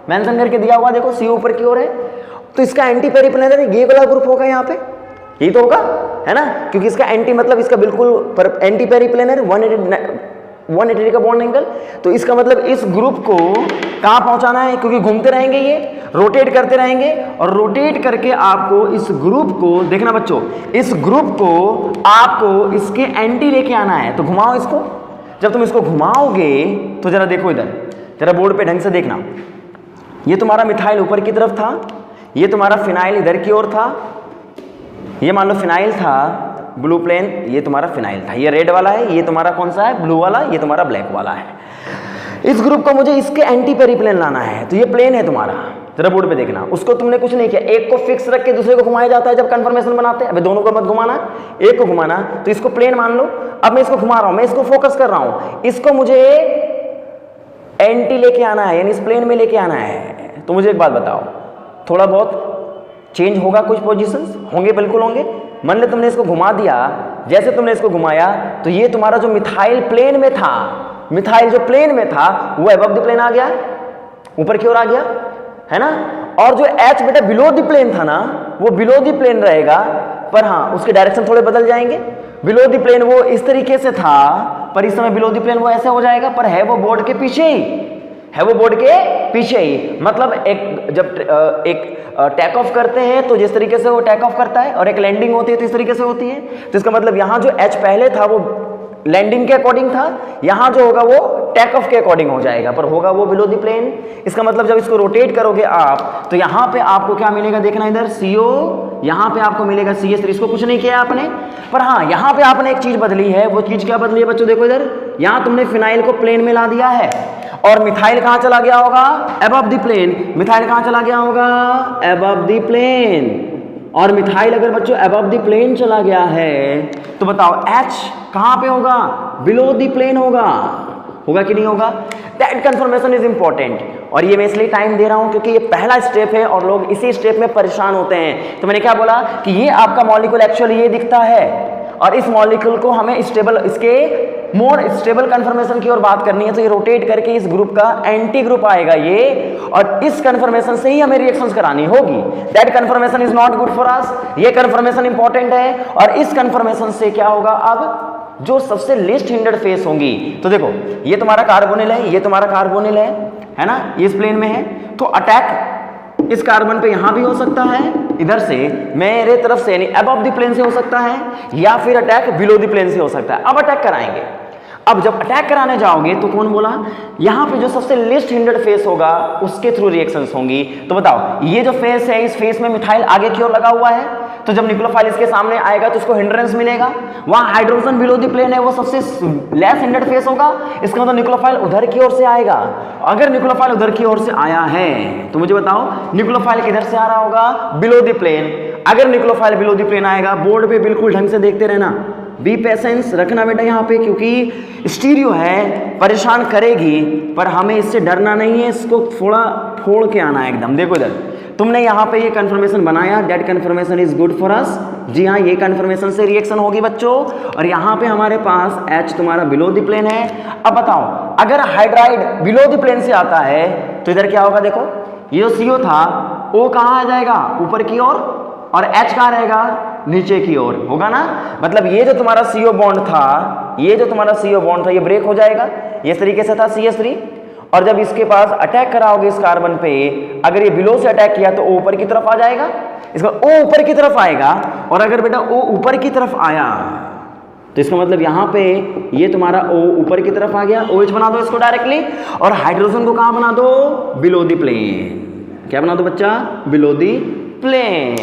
Speaker 1: मेंशन करके दिया हुआ, देखो CO ऊपर की ओर है। तो इसका एंटी पेरिप्लेनर ये वाला ग्रुप होगा, यहाँ पे यही तो होगा, है ना, क्योंकि इसका एंटी मतलब इसका बिल्कुल एंटी पेरिप्लेनर 180 का बॉन्ड एंगल। तो इसका मतलब इस ग्रुप को कहाँ पहुंचाना है, क्योंकि घूमते रहेंगे ये, रोटेट करते रहेंगे और रोटेट करके आपको इस ग्रुप को, देखना बच्चों, इस ग्रुप को आपको इसके एंटी लेके आना है। तो घुमाओ इसको, जब तुम इसको घुमाओगे तो जरा देखो इधर, जरा बोर्ड पे ढंग से देखना। ये तुम्हारा मिथाइल ऊपर की तरफ था, ये तुम्हारा फिनाइल इधर की ओर था, ये मान लो फिनाइल था ब्लू प्लेन, ये तुम्हारा फिनाइल था, ये रेड वाला है, ये तुम्हारा कौन सा है, ब्लू वाला, ये तुम्हारा ब्लैक वाला है। इस ग्रुप को मुझे इसके एंटी पेरिप्लेन लाना है। तो ये प्लेन है तुम्हारा, जरा बोर्ड पे देखना, उसको तुमने कुछ नहीं किया, एक को फिक्स रख के दूसरे को घुमाया जाता है जब कन्फर्मेशन बनाते हैं। अबे दोनों को मत घुमाना, एक को घुमाना। तो इसको प्लेन मान लो, अब मैं इसको घुमा रहा हूं, मैं इसको फोकस कर रहा हूं, इसको मुझे एंटी लेके आना है, यानी इस प्लेन में लेके आना है। तो मुझे एक बात बताओ, थोड़ा बहुत चेंज होगा, कुछ पोजीशंस होंगे, बिल्कुल होंगे। मान लो तुमने इसको घुमा दिया, जैसे तुमने इसको घुमाया तो ये तुम्हारा जो मिथाइल प्लेन में था, मिथाइल जो प्लेन में था वो अबव द प्लेन आ गया, ऊपर की ओर आ गया, है ना। और जो H बेटा बिलो द प्लेन था ना, वो बिलो द प्लेन रहेगा, पर हाँ उसके डायरेक्शन थोड़े बदल जाएंगे। बिलो द प्लेन वो इस तरीके से था, पर इस समय बिलो द प्लेन वो ऐसे हो जाएगा, पर है वो बोर्ड के पीछे ही, है वो बोर्ड के पीछे ही। मतलब एक जब एक टेक ऑफ करते हैं तो जिस तरीके से वो टेक ऑफ करता है, और एक लैंडिंग होती है तो इस तरीके से होती है। तो इसका मतलब यहाँ जो H पहले था वो लैंडिंग के अकॉर्डिंग था, यहाँ जो होगा वो टेक ऑफ के अकॉर्डिंग हो जाएगा, पर होगा वो बिलो द प्लेन। इसका मतलब जब इसको रोटेट करोगे आप तो यहाँ पे आपको क्या मिलेगा, देखना इधर CO, यहाँ पे आपको मिलेगा CS3। इसको कुछ नहीं किया आपने, पर हाँ यहाँ पे आपने एक चीज बदली है। वो चीज क्या बदली है बच्चों, देखो इधर, यहाँ तुमने फिनाइल को प्लेन में ला दिया है, और मिथाइल कहाँ चला गया होगा, अबव द प्लेन। मिथाइल कहाँ चला गया होगा, अबव द प्लेन। और मिथाइल अगर बच्चों अबव द प्लेन चला गया है तो बताओ H कहाँ पे होगा, बिलो द प्लेन होगा, होगा कि नहीं होगा। दैट कन्फर्मेशन इज इंपॉर्टेंट, और ये मैं इसलिए टाइम दे रहा हूं क्योंकि ये पहला स्टेप है और लोग इसी स्टेप में परेशान होते हैं। तो मैंने क्या बोला कि ये आपका मॉलिक्यूल एक्चुअली ये दिखता है, और इस मॉलिक्यूल को हमें स्टेबल, इसके मोर स्टेबल कन्फर्मेशन की ओर बात करनी है। तो ये रोटेट करके इस ग्रुप का एंटी ग्रुप आएगा ये, और इस कन्फर्मेशन से ही हमें रिएक्शंस करानी होगी। That conformation is not good for us, ये कन्फर्मेशन इंपॉर्टेंट है। और इस कन्फर्मेशन से क्या होगा, अब जो सबसे लिस्ट हिंडर्ड फेस होंगी, तो देखो ये तुम्हारा कार्बोनिल है, ये तुम्हारा कार्बोनिल है ना, ये इस प्लेन में है, तो अटैक इस कार्बन पे यहां भी हो सकता है, इधर से मेरे तरफ से यानी अबव द प्लेन से हो सकता है, या फिर अटैक बिलो द प्लेन से हो सकता है। अब अटैक कराएंगे। अब जब अटैक कराने जाओगे तो कौन बोला, यहां पे जो सबसे लिस्ट हिंडर्ड फेस होगा उसके थ्रू रिएक्शंस होंगी। तो बताओ ये जो फेस है, इस फेस में मिथाइल आगे की ओर लगा हुआ है, तो जब न्यूक्लियोफाइल इसके सामने आएगा तो उसको हिंड्रेंस मिलेगा। वहां हाइड्रोजन बिलो द प्लेन है, वो सबसे लेस हिंडर्ड फेस होगा, इसका मतलब न्यूक्लियोफाइल उधर की ओर से आएगा। अगर न्यूक्लियोफाइल उधर की ओर से आया है तो मुझे बताओ न्यूक्लियोफाइल किधर से आ रहा होगा, बिलो द प्लेन। अगर न्यूक्लियोफाइल बिलो द प्लेन आएगा, बोर्ड पे बिल्कुल ढंग से देखते रहना, बी पेशेंस रखना बेटा यहाँ पे, क्योंकि स्टीरियो है, परेशान करेगी, पर हमें इससे डरना नहीं है, इसको थोड़ा फोड़ के आना है एकदम। देखो इधर तुमने यहाँ पे ये कन्फर्मेशन बनाया, that conformation is good for us. जी हाँ, ये कन्फर्मेशन से रिएक्शन होगी बच्चों, और यहाँ पे हमारे पास H तुम्हारा बिलो द प्लेन है। अब बताओ अगर हाइड्राइड बिलो द प्लेन से आता है तो इधर क्या होगा, देखो ये जो CO था O कहाँ आ जाएगा, ऊपर की ओर, और H कहाँ रहेगा, नीचे की ओर, होगा ना। मतलब ये जो तुम्हारा CO बॉन्ड था, ये जो तुम्हारा CO बॉन्ड था, ये ब्रेक हो जाएगा, ये इस तरीके से था CS3। और जब इसके पास अटैक कराओगे इस कार्बन पे, अगर ये बिलो से अटैक किया तो O ऊपर की तरफ आ जाएगा, इसका O ऊपर की तरफ आएगा। और अगर बेटा O ऊपर की तरफ आया तो इसका मतलब यहाँ पे ये तुम्हारा O ऊपर की तरफ आ गया, OH बना दो इसको डायरेक्टली, और हाइड्रोजन को कहाँ बना दो, बिलो द प्लेन। क्या बना दो बच्चा, बिलो द प्लेन।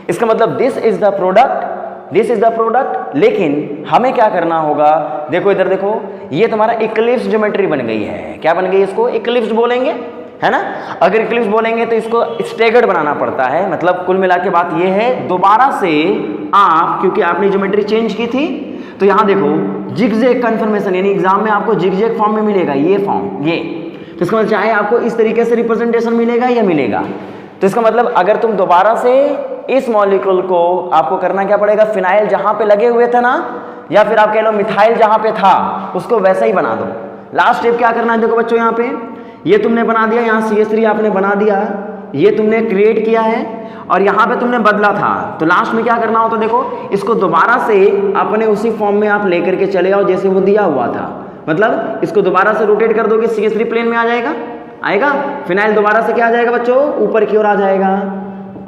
Speaker 1: इसका मतलब this is the product, this is the product. लेकिन हमें क्या करना होगा, देखो इधर देखो, ये तुम्हारा इक्लिप्स ज्योमेट्री बन गई है। क्या बन गई, इसको इक्लिप्स बोलेंगे, है ना। अगर इक्लिप्स बोलेंगे तो इसको स्टेगर्ड बनाना पड़ता है। मतलब कुल मिला के बात ये है, दोबारा से आप, क्योंकि आपने ज्योमेट्री चेंज की थी, तो यहाँ देखो जिगजैग कन्फर्मेशन, यानी एग्जाम में आपको जिगजैग फॉर्म में मिलेगा, ये फॉर्म, ये। तो इसका मतलब चाहे आपको इस तरीके से रिप्रेजेंटेशन मिलेगा या मिलेगा। तो इसका मतलब अगर तुम दोबारा से इस मॉलिक्यूल को, आपको करना क्या पड़ेगा, फिनाइल जहां पे लगे हुए थे ना, या फिर आप कह लो मिथाइल जहां पे था, उसको वैसा ही बना दो। लास्ट स्टेप क्या करना है, देखो बच्चों यहाँ पे ये तुमने बना दिया, यहाँ CS3 आपने बना दिया, ये तुमने क्रिएट किया है, और यहाँ पे तुमने बदला था। तो लास्ट में क्या करना हो, तो देखो इसको दोबारा से अपने उसी फॉर्म में आप लेकर के चले आओ जैसे वो दिया हुआ था। मतलब इसको दोबारा से रोटेट कर दोगे, CS3 प्लेन में आ जाएगा, आएगा। फिनाइल दोबारा से क्या आ जाएगा बच्चों, ऊपर की ओर आ जाएगा,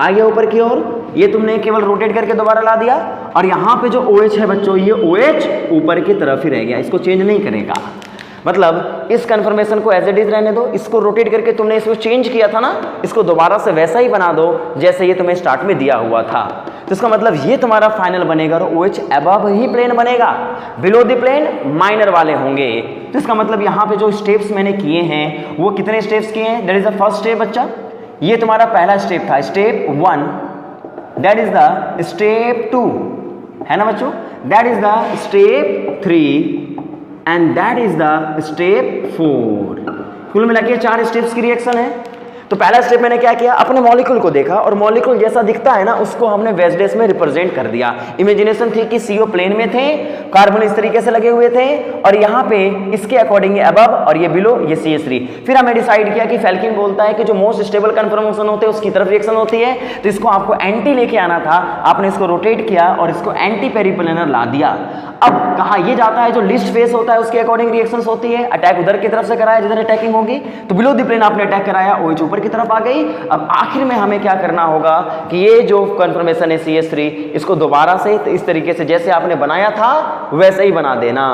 Speaker 1: आ गया ऊपर की ओर। ये तुमने केवल रोटेट करके दोबारा ला दिया, और यहाँ पे जो OH है बच्चों, ये OH ऊपर की तरफ ही रह गया, इसको चेंज नहीं करेगा। मतलब इस कन्फर्मेशन को एज इट इज रहने दो, इसको रोटेट करके तुमने इसको चेंज किया था ना, इसको दोबारा से वैसा ही बना दो जैसे ये तुम्हें स्टार्ट में दिया हुआ था। तो इसका मतलब ये तुम्हारा फाइनल बनेगा, और OH अबव ही प्लेन बनेगा, बिलो द प्लेन माइनर वाले होंगे। तो इसका मतलब यहाँ पे जो स्टेप्स मैंने किए हैं वो कितने स्टेप्स किए हैं, that is the first step बच्चा, ये तुम्हारा पहला स्टेप था, step 1, that is the step 2, है ना बच्चों, that is the step 3 and that is the step 4। कुल मिला के 4 स्टेप्स की रिएक्शन है। तो पहला स्टेप मैंने क्या किया, अपने मॉलिक्यूल को देखा और मॉलिक्यूल जैसा दिखता है ना उसको हमने वेज में रिप्रेजेंट कर दिया। इमेजिनेशन थी कि CO प्लेन में थे, कार्बन इस तरीके से लगे हुए थे और यहाँ पे इसके अकॉर्डिंग अबव और ये बिलो, ये CH3। फिर हमने डिसाइड किया कि फेल्किन बोलता है कि जो मोस्ट स्टेबल कन्फर्मेशन होते हैं उसकी तरफ रिएक्शन होती है, तो इसको आपको एंटी लेके आना था, आपने इसको रोटेट किया और इसको एंटी पेरिप्लेनर ला दिया। अब कहा ये जाता है जो लिस्ट फेस होता है उसके अकॉर्डिंग रिएक्शंस होती है, अटैक उधर की तरफ से कराया जिधर अटैकिंग होगी, तो बिलो द प्लेन आपने अटैक कराया, OH ऊपर की तरफ आ गई। अब आखिर में हमें क्या करना होगा कि ये जो कन्फर्मेशन है CH3 इसको दोबारा से तो इस तरीके से जैसे आपने बनाया था वैसे ही बना देना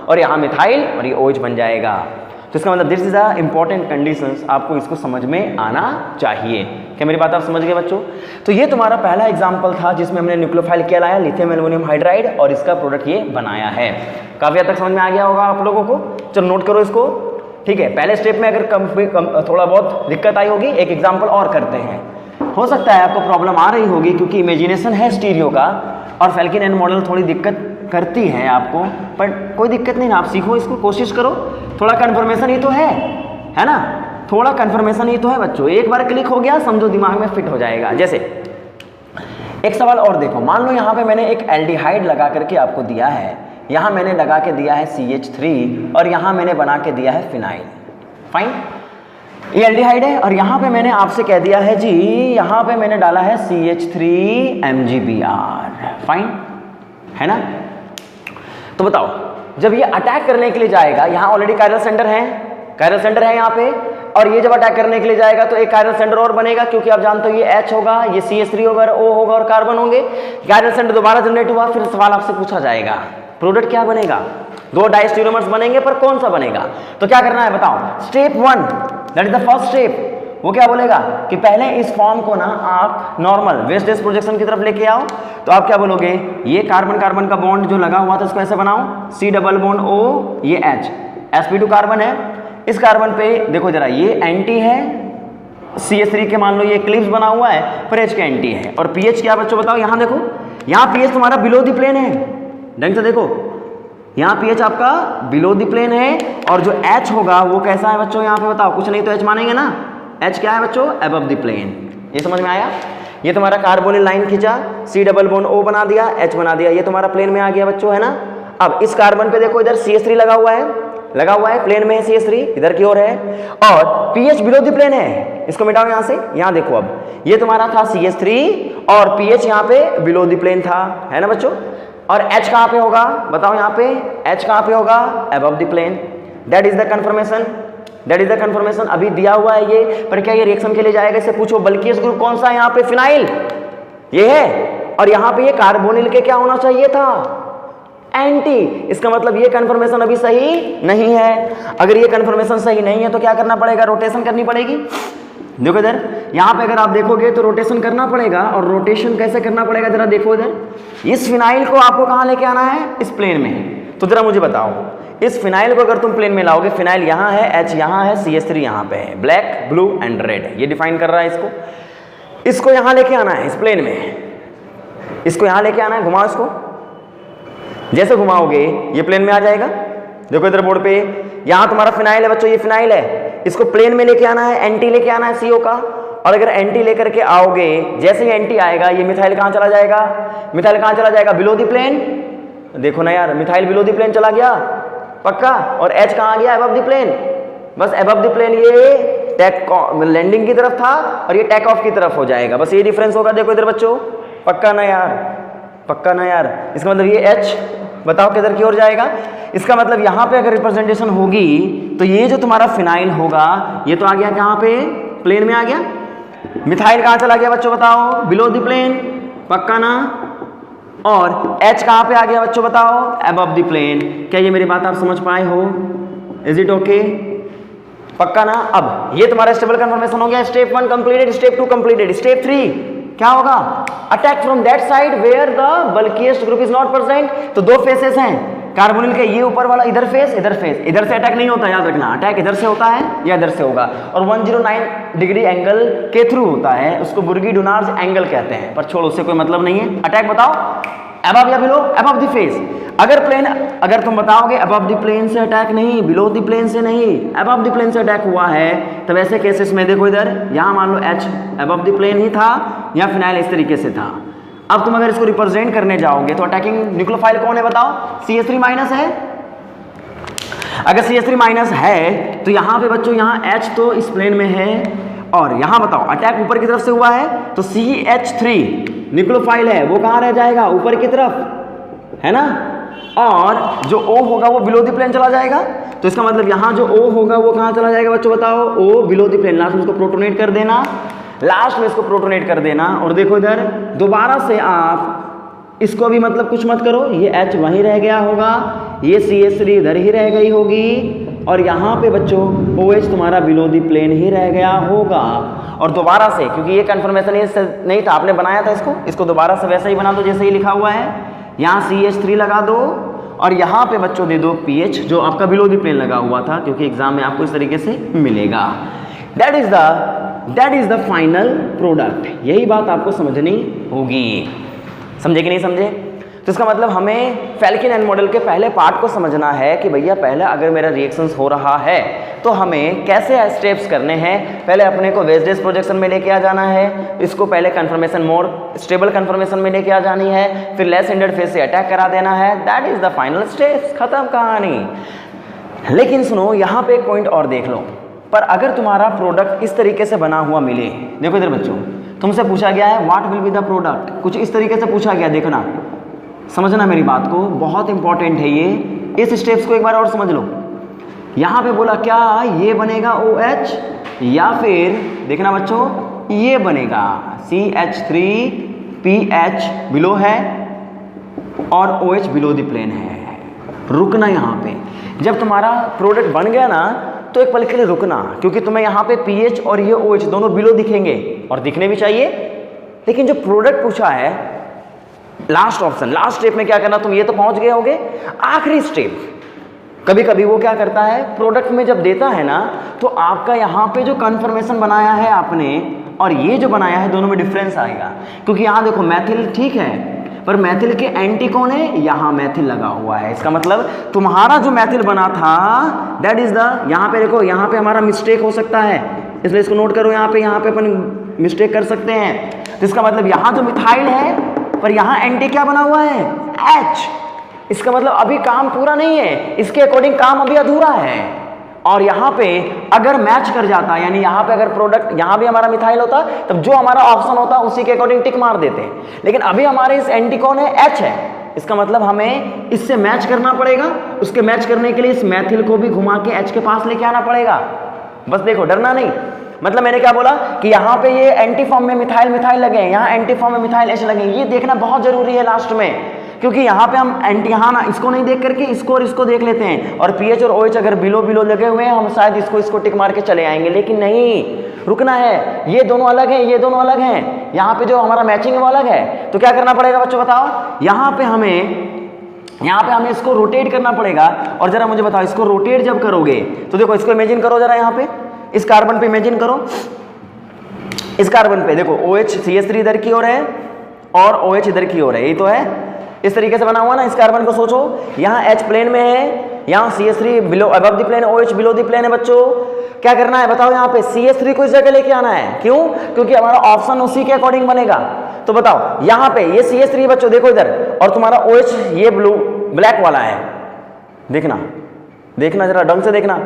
Speaker 1: और यहाँ मिथाइल और ये OH बन जाएगा। तो इसका मतलब this is a important conditions, आपको इसको समझ में आना चाहिए। क्या मेरी बात आप समझ गए बच्चों? तो ये तुम्हारा पहला एग्जांपल था जिसमें हमने न्यूक्लियोफाइल क्या लाया, लिथियम एल्युमिनियम हाइड्राइड, और इसका प्रोडक्ट ये बनाया है। काफी हद तक समझ में आ गया होगा आप लोगों को। चलो नोट करो इसको, ठीक है। पहले स्टेप में अगर थोड़ा बहुत दिक्कत आई होगी, एक एग्जाम्पल और करते हैं। हो सकता है आपको प्रॉब्लम आ रही होगी क्योंकि इमेजिनेशन है स्टीरियो का और फेल्किन एंड मॉडल थोड़ी दिक्कत करती है आपको, पर कोई दिक्कत नहीं ना, आप सीखो इसको, कोशिश करो। थोड़ा कन्फर्मेशन ही तो है ना, थोड़ा कन्फर्मेशन ही तो है बच्चों। एक बार क्लिक हो गया समझो दिमाग में फिट हो जाएगा। जैसे एक सवाल और देखो, मान लो यहाँ पे मैंने एक एल्डिहाइड लगा करके आपको दिया है, यहाँ मैंने लगा के दिया है CH3 और यहाँ मैंने बना के दिया है फिनाइल। फाइन, ये एल्डिहाइड है और यहाँ पे मैंने आपसे कह दिया है जी, यहाँ पे मैंने डाला है CH3 MgBr। फाइन है ना। तो बताओ जब ये अटैक करने के लिए जाएगा, यहाँ ऑलरेडी कायरल सेंटर है यहाँ पे, और ये जब अटैक करने के लिए जाएगा तो एक कायरल सेंटर और बनेगा क्योंकि आप जानते हो ये H होगा, ये CH3 होगा, O होगा और कार्बन होंगे। कायरल सेंटर दोबारा जनरेट हुआ, फिर सवाल आपसे पूछा जाएगा प्रोडक्ट क्या बनेगा, 2 डाइस्टीरियोमर्स बनेंगे पर कौन सा बनेगा। तो क्या करना है बताओ, step 1 that is the first step, वो क्या बोलेगा कि पहले इस फॉर्म को ना आप नॉर्मल वेस्ट डेस प्रोजेक्शन की तरफ लेके आओ। तो आप क्या बोलोगे, ये कार्बन कार्बन का बॉन्ड जो लगा हुआ था इसको ऐसे बनाओ, C डबल बॉन्ड O, ये H, sp2 कार्बन है। इस कार्बन पे देखो जरा, ये एंटी है, CH3 के मान लो ये क्लिप्स बना हुआ है, पर H के एंटी है। और pH क्या बच्चों बताओ, यहाँ देखो, यहाँ pH तुम्हारा बिलो द प्लेन है, ढंग से देखो, यहाँ pH आपका बिलो द प्लेन है और जो H होगा वो कैसा है बच्चों, यहाँ पे बताओ, कुछ नहीं तो H मानेंगे ना, H क्या है बच्चों, अबव द प्लेन। ये समझ में आया। ये तुम्हारा कार्बोनिल लाइन खींचा, C डबल बॉन्ड O बना दिया, H बना दिया, ये तुम्हारा प्लेन में आ गया बच्चों, है ना। अब इस कार्बन पे देखो इधर CH3 लगा हुआ है, प्लेन में है CH3, इधर की ओर है, और pH बिलो द प्लेन है। इसको मिटाओ यहाँ से, यहाँ देखो, अब ये तुम्हारा था CH3 और pH यहाँ पे बिलो द प्लेन था, है ना बच्चों। और H कहाँ पे होगा बताओ, यहाँ पे H कहाँ पे होगा, above the plane. That is the conformation, अभी दिया हुआ है ये, पर क्या ये रिएक्शन के लिए जाएगा, इससे पूछो। बल्कि इस ग्रुप कौन सा है यहाँ पे, फिनाइल ये है, और यहाँ पे ये कार्बोनिल के क्या होना चाहिए था, एंटी। इसका मतलब ये कन्फर्मेशन अभी सही नहीं है। अगर ये कन्फर्मेशन सही नहीं है तो क्या करना पड़ेगा, रोटेशन करनी पड़ेगी। देखो इधर, यहाँ पे अगर आप देखोगे तो रोटेशन करना पड़ेगा, और रोटेशन कैसे करना पड़ेगा जरा देखो इधर, इस फिनाइल को आपको कहाँ लेके आना है, इस प्लेन में। तो जरा मुझे बताओ, इस फिनाइल को अगर तुम प्लेन में लाओगे, फिनाइल यहाँ है, H यहाँ है, CH3 यहाँ पे है, ब्लैक ब्लू एंड रेड, ये डिफाइन कर रहा है इसको यहाँ लेके आना है, इस प्लेन में इसको यहाँ लेके आना है। घुमाओ इसको, जैसे घुमाओगे ये प्लेन में आ जाएगा। देखो इधर बोर्ड पे, यहाँ तुम्हारा फिनाइल है बच्चों, ये फिनाइल है, इसको प्लेन में लेके आना है, एंटी लेके आना है CO का। और अगर एंटी लेकर के आओगे, जैसे ही एंटी आएगा, ये मिथाइल कहाँ चला जाएगा, बिलो द प्लेन। देखो ना यार, मिथाइल बिलो द प्लेन चला गया पक्का, और H कहाँ गया, अबव द प्लेन। बस अबव द प्लेन ये टेक लैंडिंग की तरफ था और ये टेक ऑफ की तरफ हो जाएगा, बस ये डिफरेंस होगा। देखो इधर बच्चों, पक्का ना यार, इसका मतलब ये H बताओ किधर की ओर जाएगा। इसका मतलब यहाँ पे अगर रिप्रेजेंटेशन होगी तो ये जो तुम्हारा फिनाइल होगा ये तो आ गया कहाँ पे, प्लेन में आ गया। मिथाइल कहाँ चला गया बच्चों बताओ, बिलो द प्लेन, पक्का ना। और H कहाँ पे आ गया बच्चों बताओ, अबव द प्लेन। क्या ये मेरी बात आप समझ पाए हो, इज इट ओके, पक्का ना। अब ये तुम्हारा स्टेबल कन्फर्मेशन हो गया, step 1 completed, step 2 completed. Step 3 क्या होगा, attack from that side where the bulkiest group is not present. तो 2 फेसेस हैं, कार्बोनिल के ये ऊपर वाला इधर फेस, इधर फेस, इधर से अटैक नहीं होता, याद रखना, अटैक इधर से होता है या इधर से होगा, और 109 डिग्री एंगल के थ्रू होता है, उसको बुर्गी-डुनार्स एंगल कहते हैं, पर छोड़ो, उससे कोई मतलब नहीं है। अटैक बताओ, अबव या बिलो? Above the face. अगर तुम बताओगे अबव द प्लेन से अटैक नहीं, बिलो द प्लेन से नहीं, अबव द प्लेन से अटैक हुआ है, तब ऐसे केसेस में देखो इधर, यहाँ मान लो H अबव द प्लेन ही था या फिनाइल इस तरीके से था। अब तुम अगर इसको रिप्रेजेंट करने जाओगे तो अटैकिंग न्यूक्लियोफाइल कौन है बताओ? CH3 माइनस है। अगर CH3 माइनस है तो यहाँ पे बच्चों, यहाँ H तो इस प्लेन में है, और यहाँ बताओ अटैक ऊपर की तरफ से हुआ है तो CH3 न्यूक्लियोफाइल है, वो कहाँ रह जाएगा? ऊपर की तरफ, है ना, और जो O होगा वो बिलो द प्लेन चला जाएगा। तो इसका मतलब यहाँ जो O होगा वो कहाँ चला जाएगा बच्चों बताओ? O below the plane. Last में इसको प्रोटोनेट कर देना, लास्ट में इसको प्रोटोनेट कर देना, और देखो इधर दोबारा से आप इसको भी मतलब कुछ मत करो, ये H वहीं रह गया होगा, ये CH3 इधर ही रह गई होगी, और यहाँ पे बच्चों OH तुम्हारा बिलो द प्लेन ही रह गया होगा। और दोबारा से, क्योंकि ये कन्फर्मेशन नहीं था, आपने बनाया था इसको दोबारा से वैसा ही बना दो जैसे ही लिखा हुआ है, यहाँ CH3 लगा दो, और यहाँ पे बच्चों दे दो PH जो आपका बिलो द प्लेन लगा हुआ था, क्योंकि एग्जाम में आपको इस तरीके से मिलेगा। That is the final product. यही बात आपको समझनी होगी, समझे कि नहीं समझे? तो इसका मतलब हमें फेल्किन एंड मॉडल के पहले पार्ट को समझना है कि भैया पहले अगर मेरा रिएक्शंस हो रहा है तो हमें कैसे स्टेप्स करने हैं। पहले अपने को वेज डेज प्रोजेक्शन में लेके आ जाना है, इसको पहले कन्फर्मेशन मोर स्टेबल कन्फर्मेशन में लेके आ जानी है, फिर लेस हिंडर्ड फेज से अटैक करा देना है। That is the final steps, खत्म कहानी। लेकिन सुनो, यहाँ पे एक पॉइंट और देख लो, पर अगर तुम्हारा प्रोडक्ट इस तरीके से बना हुआ मिले, देखो इधर बच्चों, तुमसे पूछा गया है what will be the product, कुछ इस तरीके से पूछा गया, देखना, समझना मेरी बात को, बहुत इंपॉर्टेंट है ये, इस स्टेप्स को एक बार और समझ लो। यहाँ पे बोला क्या ये बनेगा OH, या फिर देखना बच्चों ये बनेगा CH3PH बिलो है और OH बिलो द प्लेन है। रुकना यहाँ पे, जब तुम्हारा प्रोडक्ट बन गया ना तो एक पल के लिए रुकना, क्योंकि तुम्हें यहाँ पे PH और ये OH दोनों बिलो दिखेंगे, और दिखने भी चाहिए। लेकिन जो प्रोडक्ट पूछा है, लास्ट ऑप्शन, लास्ट स्टेप में क्या करना, तुम ये तो पहुंच गए होगे, आखिरी स्टेप कभी कभी वो क्या करता है, प्रोडक्ट में जब देता है ना तो आपका यहाँ पे जो कन्फर्मेशन बनाया है आपने और ये जो बनाया है, दोनों में डिफरेंस आएगा। क्योंकि यहाँ देखो मैथिल ठीक है, पर मैथिल के एंटी कौन है, यहाँ मैथिल लगा हुआ है। इसका मतलब तुम्हारा जो मैथिल बना था दैट इज द, यहाँ पे देखो, यहाँ पे हमारा मिस्टेक हो सकता है, इसलिए इसको नोट करो, यहाँ पे अपन मिस्टेक कर सकते हैं। तो इसका मतलब यहाँ जो मिथाइल है पर यहाँ एंटी क्या बना हुआ है, H। इसका मतलब अभी काम पूरा नहीं है, इसके अकॉर्डिंग काम अभी अधूरा है। और यहाँ पे अगर मैच कर जाता, यानी यहाँ पे अगर प्रोडक्ट यहाँ भी हमारा मिथाइल होता, तब जो हमारा ऑप्शन होता उसी के अकॉर्डिंग टिक मार देते। लेकिन अभी हमारे इस एंटी कौन है, H है। इसका मतलब हमें इससे मैच करना पड़ेगा, उसके मैच करने के लिए इस मैथिल को भी घुमा के H के पास लेके आना पड़ेगा। बस देखो, डरना नहीं। मतलब मैंने क्या बोला कि यहाँ पे ये एंटी फॉर्म में मिथाइल लगे हैं, यहाँ एंटी फॉर्म में मिथाइल H लगे हैं, ये देखना बहुत जरूरी है लास्ट में, क्योंकि यहाँ पे हम एंटी, यहाँ ना इसको नहीं देख करके इसको और इसको देख लेते हैं, और PH और OH अगर बिलो लगे हुए हैं, हम शायद इसको टिक मार के चले आएंगे। लेकिन नहीं, रुकना है, ये दोनों अलग हैं, ये दोनों अलग हैं, यहाँ पे जो हमारा मैचिंग है वो अलग है। तो क्या करना पड़ेगा बच्चों बताओ, यहाँ पे हमें इसको रोटेट करना पड़ेगा। और जरा मुझे बताओ, इसको रोटेट जब करोगे तो देखो, इसको इमेजिन करो जरा, यहाँ पे इस कार्बन पे इमेजिन करो, इस कार्बन पे देखो OH CH3 इधर की ओर है और OH इधर की ओर है, यही तो है, इस तरीके से बना हुआ ना। इस कार्बन को सोचो, यहाँ H प्लेन में है, यहाँ CH3 below above the plane, OH below the plane है। बच्चों क्या करना है बताओ, यहाँ पे CH3 को इस जगह लेके आना है, क्यों? क्योंकि हमारा ऑप्शन उसी के अकॉर्डिंग बनेगा। तो बताओ यहाँ पे ये CH3 बच्चों देखो इधर, और तुम्हारा OH ये ब्लैक वाला है, देखना जरा ढंग से देखना।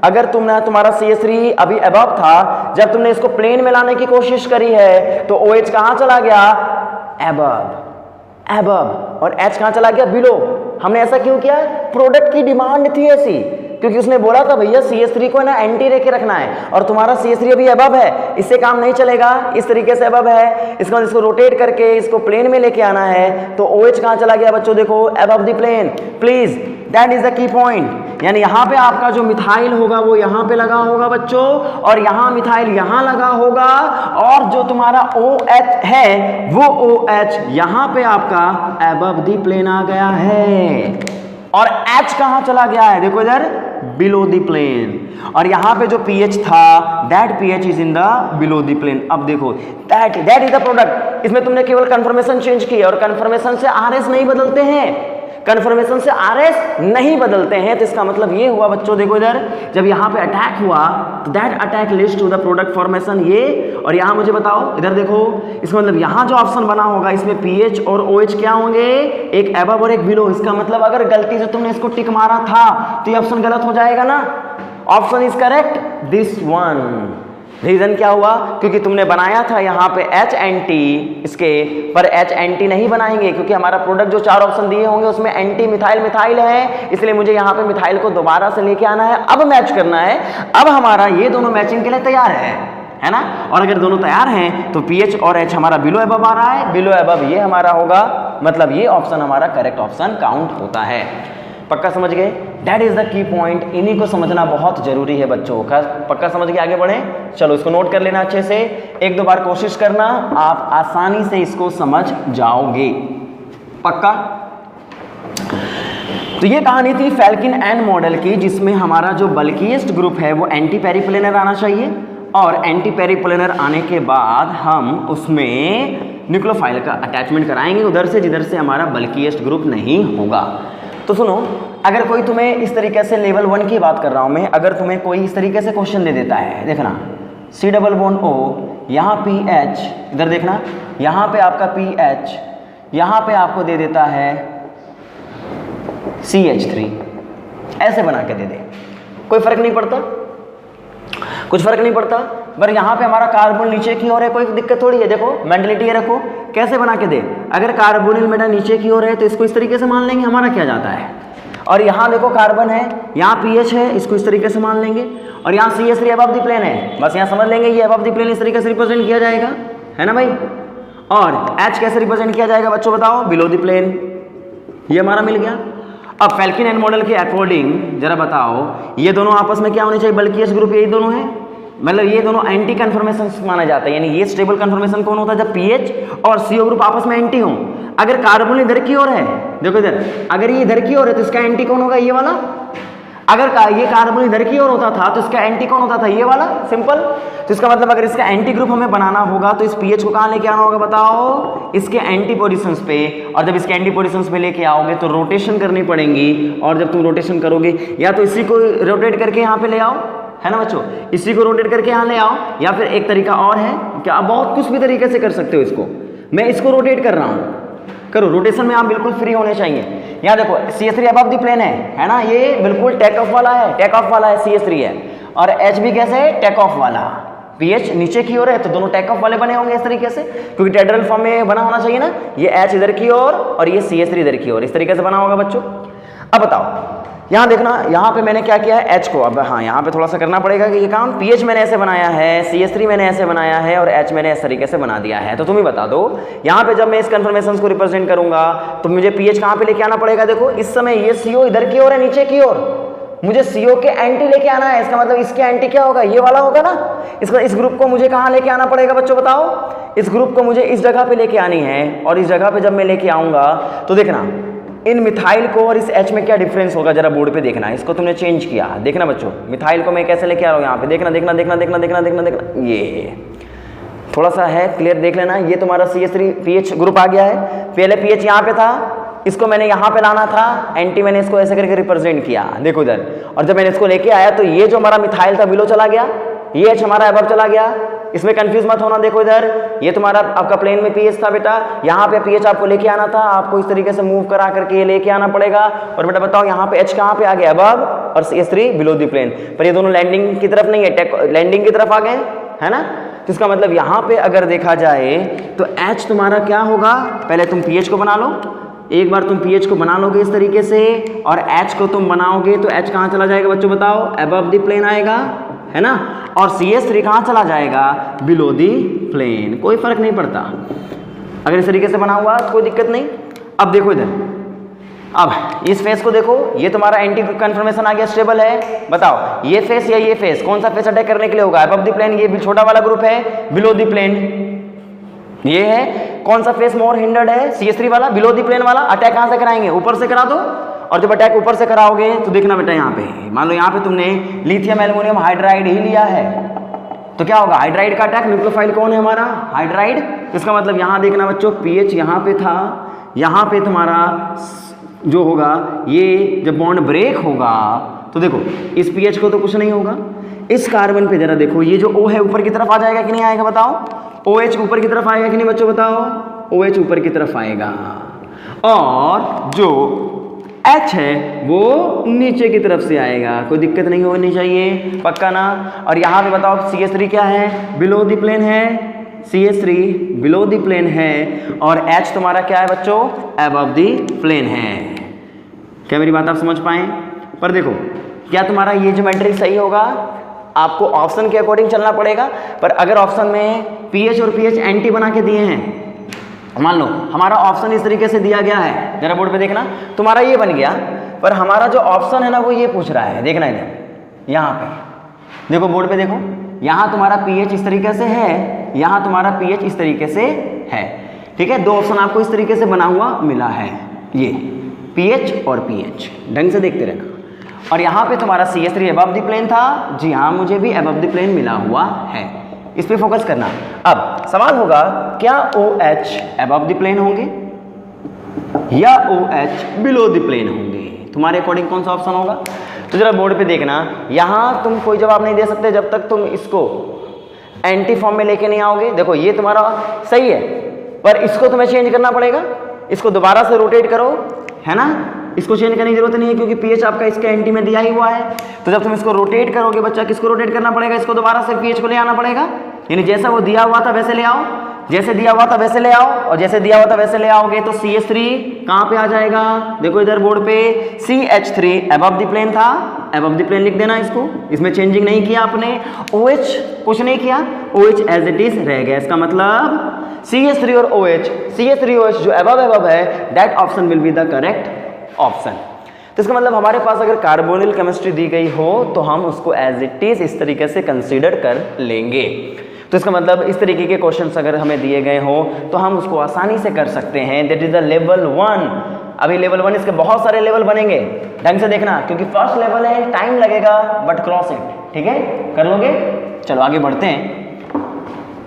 Speaker 1: अगर तुम्हारा CH3 अभी अबव था, जब तुमने इसको प्लेन में लाने की कोशिश करी है तो OH कहाँ चला गया, अबव, और H कहाँ चला गया, बिलो। हमने ऐसा क्यों किया? प्रोडक्ट की डिमांड थी ऐसी, क्योंकि उसने बोला था भैया CH3 को ना एंटी लेके रखना है, और तुम्हारा CH3 अभी अबव है, इससे काम नहीं चलेगा, इस तरीके से अबव है, इसका इसको रोटेट करके इसको प्लेन में लेके आना है। तो OH कहाँ चला गया बच्चों, देखो above the plane. Please, that is the key point. यानी यहाँ पे आपका जो मिथाइल होगा वो यहाँ पे लगा होगा बच्चों, और यहाँ मिथाइल यहाँ लगा होगा, और जो तुम्हारा OH है वो OH यहाँ पे आपका अबव द प्लेन आ गया है। और H कहां चला गया है, देखो इधर बिलो द प्लेन, और यहां पे जो pH था that pH is in the below the plane. अब देखो दैट इज द प्रोडक्ट, इसमें तुमने केवल कंफर्मेशन चेंज की है, और कंफर्मेशन से RS नहीं बदलते हैं, कंफर्मेशन से RS नहीं बदलते हैं। तो इसका मतलब ये हुआ बच्चों, देखो इधर जब यहाँ पे अटैक हुआ तो that attack leads to the product formation, ये, और यहाँ मुझे बताओ इधर देखो, इसका मतलब यहाँ जो ऑप्शन बना होगा इसमें पीएच और OH क्या होंगे, एक अबव और एक बिलो। इसका मतलब अगर गलती से तुमने इसको टिक मारा था तो ये ऑप्शन गलत हो जाएगा ना। Option is correct this one. Reason क्या हुआ, क्योंकि तुमने बनाया था यहाँ पे H एंटी, इसके पर H एंटी नहीं बनाएंगे क्योंकि हमारा प्रोडक्ट जो 4 ऑप्शन दिए होंगे उसमें एंटी मिथाइल मिथाइल है, इसलिए मुझे यहाँ पे मिथाइल को दोबारा से लेके आना है, अब मैच करना है। अब हमारा ये दोनों मैचिंग के लिए तैयार है ना। और अगर दोनों तैयार हैं तो पीएच और H हमारा बिलो अबव आ रहा है, बिलो अबव ये हमारा होगा, मतलब ये ऑप्शन हमारा करेक्ट ऑप्शन काउंट होता है। पक्का समझ गए, that is the key point. इन्हीं को समझना बहुत जरूरी है बच्चों का। पक्का समझ के आगे बढ़े, चलो इसको नोट कर लेना अच्छे से, 1-2 बार कोशिश करना, आप आसानी से इसको समझ जाओगे। पक्का। तो ये कहानी थी फैल्किन एंड मॉडल की, जिसमें हमारा जो बल्किएस्ट ग्रुप है वो एंटी पेरिप्लेनर आना चाहिए, और एंटी पेरिप्लेनर आने के बाद हम उसमें न्यूक्लियोफाइल का अटैचमेंट कराएंगे उधर से जिधर से हमारा बल्किएस्ट ग्रुप नहीं होगा। तो सुनो, अगर कोई तुम्हें इस तरीके से लेवल 1 की बात कर रहा हूं मैं, अगर तुम्हें कोई इस तरीके से क्वेश्चन दे देता है, देखना C डबल बॉन्ड O, यहाँ PH, इधर देखना यहाँ पे आपका PH, यहाँ पे आपको दे देता है CH3, ऐसे बना के दे दे, कोई फर्क नहीं पड़ता, कुछ फर्क नहीं पड़ता। पर यहाँ पे हमारा कार्बन नीचे की ओर है, कोई दिक्कत थोड़ी है। देखो मेंटलिटी ये रखो, कैसे बना के दे, अगर कार्बोनिल मेटा नीचे की ओर है तो इसको इस तरीके से मान लेंगे, हमारा क्या जाता है। और यहाँ देखो कार्बन है, यहाँ पीएच है, इसको इस तरीके से मान लेंगे, और यहाँ CH3 अबव द प्लेन है, बस यहाँ समझ लेंगे ये अबव द प्लेन इस तरीके से रिप्रेजेंट किया जाएगा, है ना भाई। और H कैसे रिप्रेजेंट किया जाएगा बच्चों बताओ, बिलो द प्लेन, ये हमारा मिल गया। अब फैल्किन एंड मॉडल के अकॉर्डिंग जरा बताओ, ये दोनों आपस में क्या होने चाहिए, बल्किएस्ट ग्रुप यही दोनों है, मतलब ये दोनों एंटी कन्फर्मेशन माना जाता है, यानी ये स्टेबल कन्फर्मेशन कौन होता है, जब पीएच और CO ग्रुप आपस में एंटी हो। अगर कार्बन इधर की ओर है, देखो इधर, अगर ये इधर की ओर है तो इसका एंटी कौन होगा, ये वाला। अगर ये कार्बन इधर की ओर होता था तो इसका एंटी कौन होता था, ये वाला, सिंपल। तो इसका मतलब अगर इसका एंटी ग्रुप हमें बनाना होगा तो इस पीएच को कहाँ लेके आना होगा बताओ, इसके एंटी पोजीशंस पे। और जब इसके एंटी पोजीशंस पे लेके आओगे तो रोटेशन करनी पड़ेगी, और जब तुम रोटेशन करोगे या तो इसी को रोटेट करके यहाँ पे ले आओ, है ना बच्चों, इसी को रोटेट करके यहाँ ले आओ, या फिर एक तरीका और है क्या, आप बहुत कुछ भी तरीके से कर सकते हो इसको। मैं इसको रोटेट कर रहा हूँ, करो, रोटेशन में आप बिल्कुल फ्री होने चाहिए। यहाँ देखो CH3 अबव द प्लेन है ना, ये बिल्कुल टेक ऑफ वाला है, टेक ऑफ वाला है, CH3 है, और H भी कैसे है, टेक ऑफ वाला। पीएच नीचे की ओर है तो दोनों टेक ऑफ वाले बने होंगे इस तरीके से, क्योंकि टेट्राहेड्रल फॉर्म में बना होना चाहिए ना, ये H इधर की ओर और ये CH3 इधर की ओर, इस तरीके से बना होगा बच्चों। अब बताओ, यहाँ देखना, यहाँ पे मैंने क्या किया है, H को, अब हाँ यहाँ पे थोड़ा सा करना पड़ेगा कि ये काम, पीएच मैंने ऐसे बनाया है, CH3 मैंने ऐसे बनाया है, और H मैंने इस तरीके से बना दिया है। तो तुम ही बता दो, यहाँ पे जब मैं इस कन्फर्मेशन को रिप्रेजेंट करूंगा तो मुझे पीएच कहाँ पे लेके आना पड़ेगा। देखो इस समय ये CO इधर की ओर है, नीचे की ओर, मुझे CO के एंटी लेके आना है, इसका मतलब इसके एंटी क्या होगा, ये वाला होगा ना। इसका इस ग्रुप को मुझे कहाँ लेके आना पड़ेगा बच्चों बताओ, इस ग्रुप को मुझे इस जगह पे लेके आनी है, और इस जगह पे जब मैं लेके आऊंगा तो देखना इन मिथाइल को और इस H में क्या डिफरेंस होगा, जरा बोर्ड पे देखना। इसको तुमने चेंज किया, देखना बच्चों, मिथाइल को मैं कैसे लेके आ रहा हूँ यहाँ पे, देखना देखना देखना देखना देखना देखना देखना, ये थोड़ा सा है क्लियर, देख लेना। ये तुम्हारा CH3 पीएच ग्रुप आ गया है, पहले पीएच यहाँ पे था, इसको मैंने यहाँ पे लाना था, एंटी मैंने इसको ऐसे करके रिप्रेजेंट किया, देखो इधर, और जब मैंने इसको लेके आया तो ये जो हमारा मिथाइल था बिलो चला गया, ये H हमारा अबव चला गया, इसमें कंफ्यूज मत होना। देखो इधर ये तुम्हारा आपका प्लेन में पीएच था बेटा, यहाँ पे पीएच आपको लेके आना था, आपको इस तरीके से मूव करा करके ये लेके आना पड़ेगा। और बेटा बताओ यहाँ पे H कहाँ पे आ गया, अबव, और CH3 बिलो द प्लेन, पर ये दोनों लैंडिंग की तरफ नहीं है, लैंडिंग की तरफ आ गए, है ना। तो इसका मतलब यहाँ पे अगर देखा जाए तो H तुम्हारा क्या होगा, पहले तुम पीएच को बना लो, एक बार तुम पीएच को बना लोगे इस तरीके से, और H को तुम बनाओगे तो H कहाँ चला जाएगा बच्चों बताओ, अबव द प्लेन आएगा, है ना। और CH3 कहाँ चला जाएगा, बिलो द प्लेन, कोई फर्क नहीं पड़ता। अगर इस तरीके से बना हुआ तो कोई दिक्कत नहीं। अब देखो इधर, अब इस फेस को देखो, ये तुम्हारा एंटी कन्फर्मेशन आ गया, स्टेबल है। बताओ ये फेस या ये फेस, कौन सा फेस अटैक करने के लिए होगा, अबव द प्लेन, ये छोटा वाला ग्रुप है, बिलो द प्लेन ये है। कौन सा फेस मोर हिंडर्ड है, CH3 वाला, बिलो द प्लेन वाला। अटैक कहाँ से कराएंगे, ऊपर से करा दो, और जब अटैक ऊपर से कराओगे तो देखना बेटा यहाँ पे, मान लो यहाँ पे तुमने लिथियम एल्युमिनियम हाइड्राइड ही लिया है, तो क्या होगा, हाइड्राइड का अटैक, न्यूक्लियोफाइल कौन है हमारा, हाइड्राइड। तो इसका मतलब यहाँ देखना बच्चों, पीएच यहाँ पे था, यहाँ पे तुम्हारा जो होगा ये जब बॉन्ड ब्रेक होगा तो देखो इस पीएच को तो कुछ नहीं होगा, इस कार्बन पे जरा देखो, ये जो O है ऊपर की तरफ आ जाएगा कि नहीं आएगा बताओ, OH ऊपर की तरफ आएगा कि नहीं बच्चों बताओ, OH ऊपर की तरफ आएगा, और जो H है वो नीचे की तरफ से आएगा, कोई दिक्कत नहीं होनी चाहिए, पक्का ना। और यहाँ पे बताओ CH3 क्या है, बिलो द प्लेन है, CH3 बिलो द प्लेन है, और H तुम्हारा क्या है बच्चों, अबव द प्लेन है। क्या मेरी बात आप समझ पाए। पर देखो क्या तुम्हारा ये ज्योमेट्री सही होगा, आपको ऑप्शन के अकॉर्डिंग चलना पड़ेगा। पर अगर ऑप्शन में पीएच और पीएच एंटी बना के दिए हैं, मान लो हमारा ऑप्शन इस तरीके से दिया गया है, जरा बोर्ड पे देखना, तुम्हारा ये बन गया, पर हमारा जो ऑप्शन है ना वो ये पूछ रहा है, देखना इधर यहाँ पे देखो, बोर्ड पे देखो, यहाँ तुम्हारा पीएच इस तरीके से है, यहाँ तुम्हारा पीएच इस तरीके से है, ठीक है, दो ऑप्शन आपको इस तरीके से बना हुआ मिला है, ये पीएच और पीएच, ढंग से देखते रहना। और यहाँ पे तुम्हारा CH3 अबव द प्लेन था, जी हाँ मुझे भी अबव द प्लेन मिला हुआ है, इस पे फोकस करना। अब सवाल होगा क्या OH अबव द प्लेन होंगे या OH बिलो द प्लेन होंगे, तुम्हारे अकॉर्डिंग कौन सा ऑप्शन होगा। तो जरा बोर्ड पे देखना, यहाँ तुम कोई जवाब नहीं दे सकते जब तक तुम इसको एंटी फॉर्म में लेके नहीं आओगे। देखो ये तुम्हारा सही है, पर इसको तुम्हें चेंज करना पड़ेगा, इसको दोबारा से रोटेट करो, है ना, इसको चेंज करने की जरूरत नहीं है क्योंकि पीएच आपका इसके एंटी में दिया ही हुआ है। तो जब तुम इसको रोटेट करोगे बच्चा, किसको रोटेट करना पड़ेगा, इसको दोबारा से पीएच को ले आना पड़ेगा, यानी जैसा वो दिया हुआ था वैसे ले आओ, जैसे दिया हुआ था वैसे ले आओ, और जैसे दिया हुआ था वैसे ले आओगे तो CH3 कहाँ पे आ जाएगा, देखो इधर बोर्ड पे CH3 अबव द प्लेन था, अबव द प्लेन लिख देना इसको, इसमें चेंजिंग नहीं किया आपने, OH कुछ नहीं किया, OH एज इट इज रह गया। इसका मतलब CH3 और OH, CH3 OH जो अबव है, that option will be the correct option. तो इसका मतलब हमारे पास अगर कार्बोनिल केमिस्ट्री दी गई हो तो हम उसको एज इट इज इस तरीके से कंसीडर कर लेंगे। तो इसका मतलब इस तरीके के क्वेश्चंस अगर हमें दिए गए हो तो हम उसको आसानी से कर सकते हैं। That is the level 1। अभी लेवल 1 इसके बहुत सारे लेवल बनेंगे, ढंग से देखना, क्योंकि फर्स्ट लेवल है, टाइम लगेगा बट क्रॉस इट, ठीक है, कर लोगे। चलो आगे बढ़ते हैं।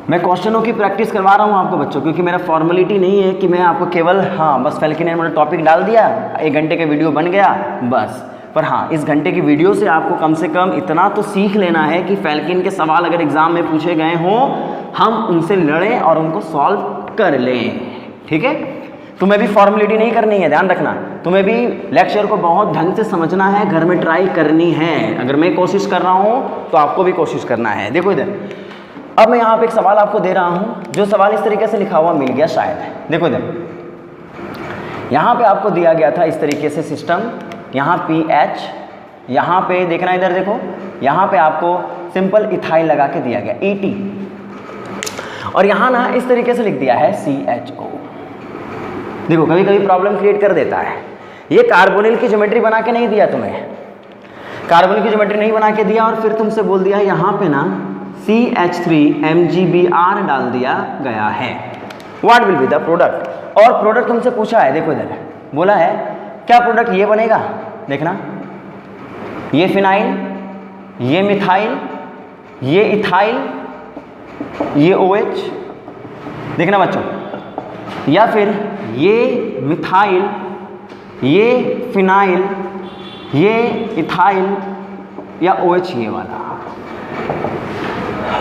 Speaker 1: मैं क्वेश्चनों की प्रैक्टिस करवा रहा हूँ आपको बच्चों, क्योंकि मेरा फॉर्मेलिटी नहीं है कि मैं आपको केवल हाँ बस फैल्किन ने टॉपिक डाल दिया, 1 घंटे का वीडियो बन गया बस। पर हाँ, इस घंटे की वीडियो से आपको कम से कम इतना तो सीख लेना है कि फैल्किन के सवाल अगर एग्जाम में पूछे गए हों हम उनसे लड़ें और उनको सॉल्व कर लें, ठीक है। तुम्हें भी फॉर्मेलिटी नहीं करनी है, ध्यान रखना, तुम्हें भी लेक्चर को बहुत ढंग से समझना है, घर में ट्राई करनी है। अगर मैं कोशिश कर रहा हूँ तो आपको भी कोशिश करना है। देखो इधर, अब मैं यहाँ पे एक सवाल आपको दे रहा हूँ, जो सवाल इस तरीके से लिखा हुआ मिल गया शायद। देखो इधर, यहाँ पे आपको दिया गया था इस तरीके से सिस्टम, यहाँ PH, यहाँ पे देखना, इधर देखो, यहाँ पे आपको सिंपल इथाइल लगा के दिया गया ET, और यहाँ ना इस तरीके से लिख दिया है CHO। देखो कभी कभी प्रॉब्लम क्रिएट कर देता है, ये कार्बोनिल की ज्योमेट्री बना के नहीं दिया तुम्हें, कार्बोनिल की ज्योमेट्री नहीं बना के दिया, और फिर तुमसे बोल दिया यहाँ पे ना CH3MgBr डाल दिया गया है। What will be the product, और प्रोडक्ट तुमसे पूछा है, देखो इधर बोला है क्या प्रोडक्ट ये बनेगा, देखना, ये फिनाइल, ये मिथाइल, ये इथाइल, ये OH, देखना बच्चों, या फिर ये मिथाइल, ये फिनाइल, ये इथाइल, या OH ये वाला।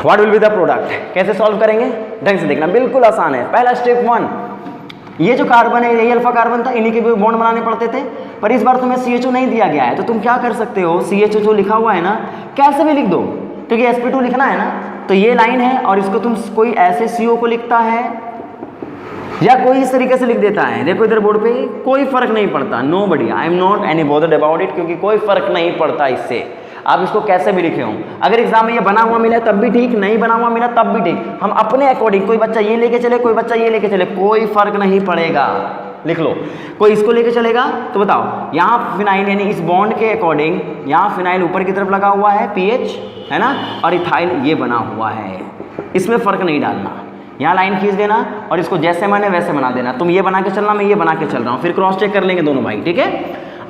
Speaker 1: What will be the product, कैसे सॉल्व करेंगे, ढंग से देखना, बिल्कुल आसान है। पहला स्टेप 1, ये जो कार्बन है यही अल्फा कार्बन था, इन्हीं के भी बॉन्ड बनाने पड़ते थे, पर इस बार तुम्हें CHO नहीं दिया गया है, तो तुम क्या कर सकते हो, CHO जो लिखा हुआ है ना कैसे भी लिख दो, क्योंकि sp2 लिखना है ना, तो ये लाइन है और इसको तुम कोई ऐसे CO को लिखता है या कोई इस तरीके से लिख देता है। देखो इधर बोर्ड पे कोई फर्क नहीं पड़ता, no buddy, I am not any bothered about it, क्योंकि कोई फर्क नहीं पड़ता इससे, आप इसको कैसे भी लिखे हो। अगर एग्जाम में ये बना हुआ मिला तब भी ठीक, नहीं बना हुआ मिला तब भी ठीक, हम अपने अकॉर्डिंग, कोई बच्चा ये लेके चले, कोई बच्चा ये लेके चले, कोई फर्क नहीं पड़ेगा, लिख लो। कोई इसको लेके चलेगा तो बताओ, यहाँ फिनाइल यानी इस बॉन्ड के अकॉर्डिंग, यहाँ फिनाइल ऊपर की तरफ लगा हुआ है PH, है ना, और इथाइल ये बना हुआ है, इसमें फर्क नहीं डालना, यहाँ लाइन खींच देना और इसको जैसे मैंने वैसे बना देना, तुम ये बना के चलना, मैं ये बना के चल रहा हूँ, फिर क्रॉस चेक कर लेंगे दोनों भाई, ठीक है।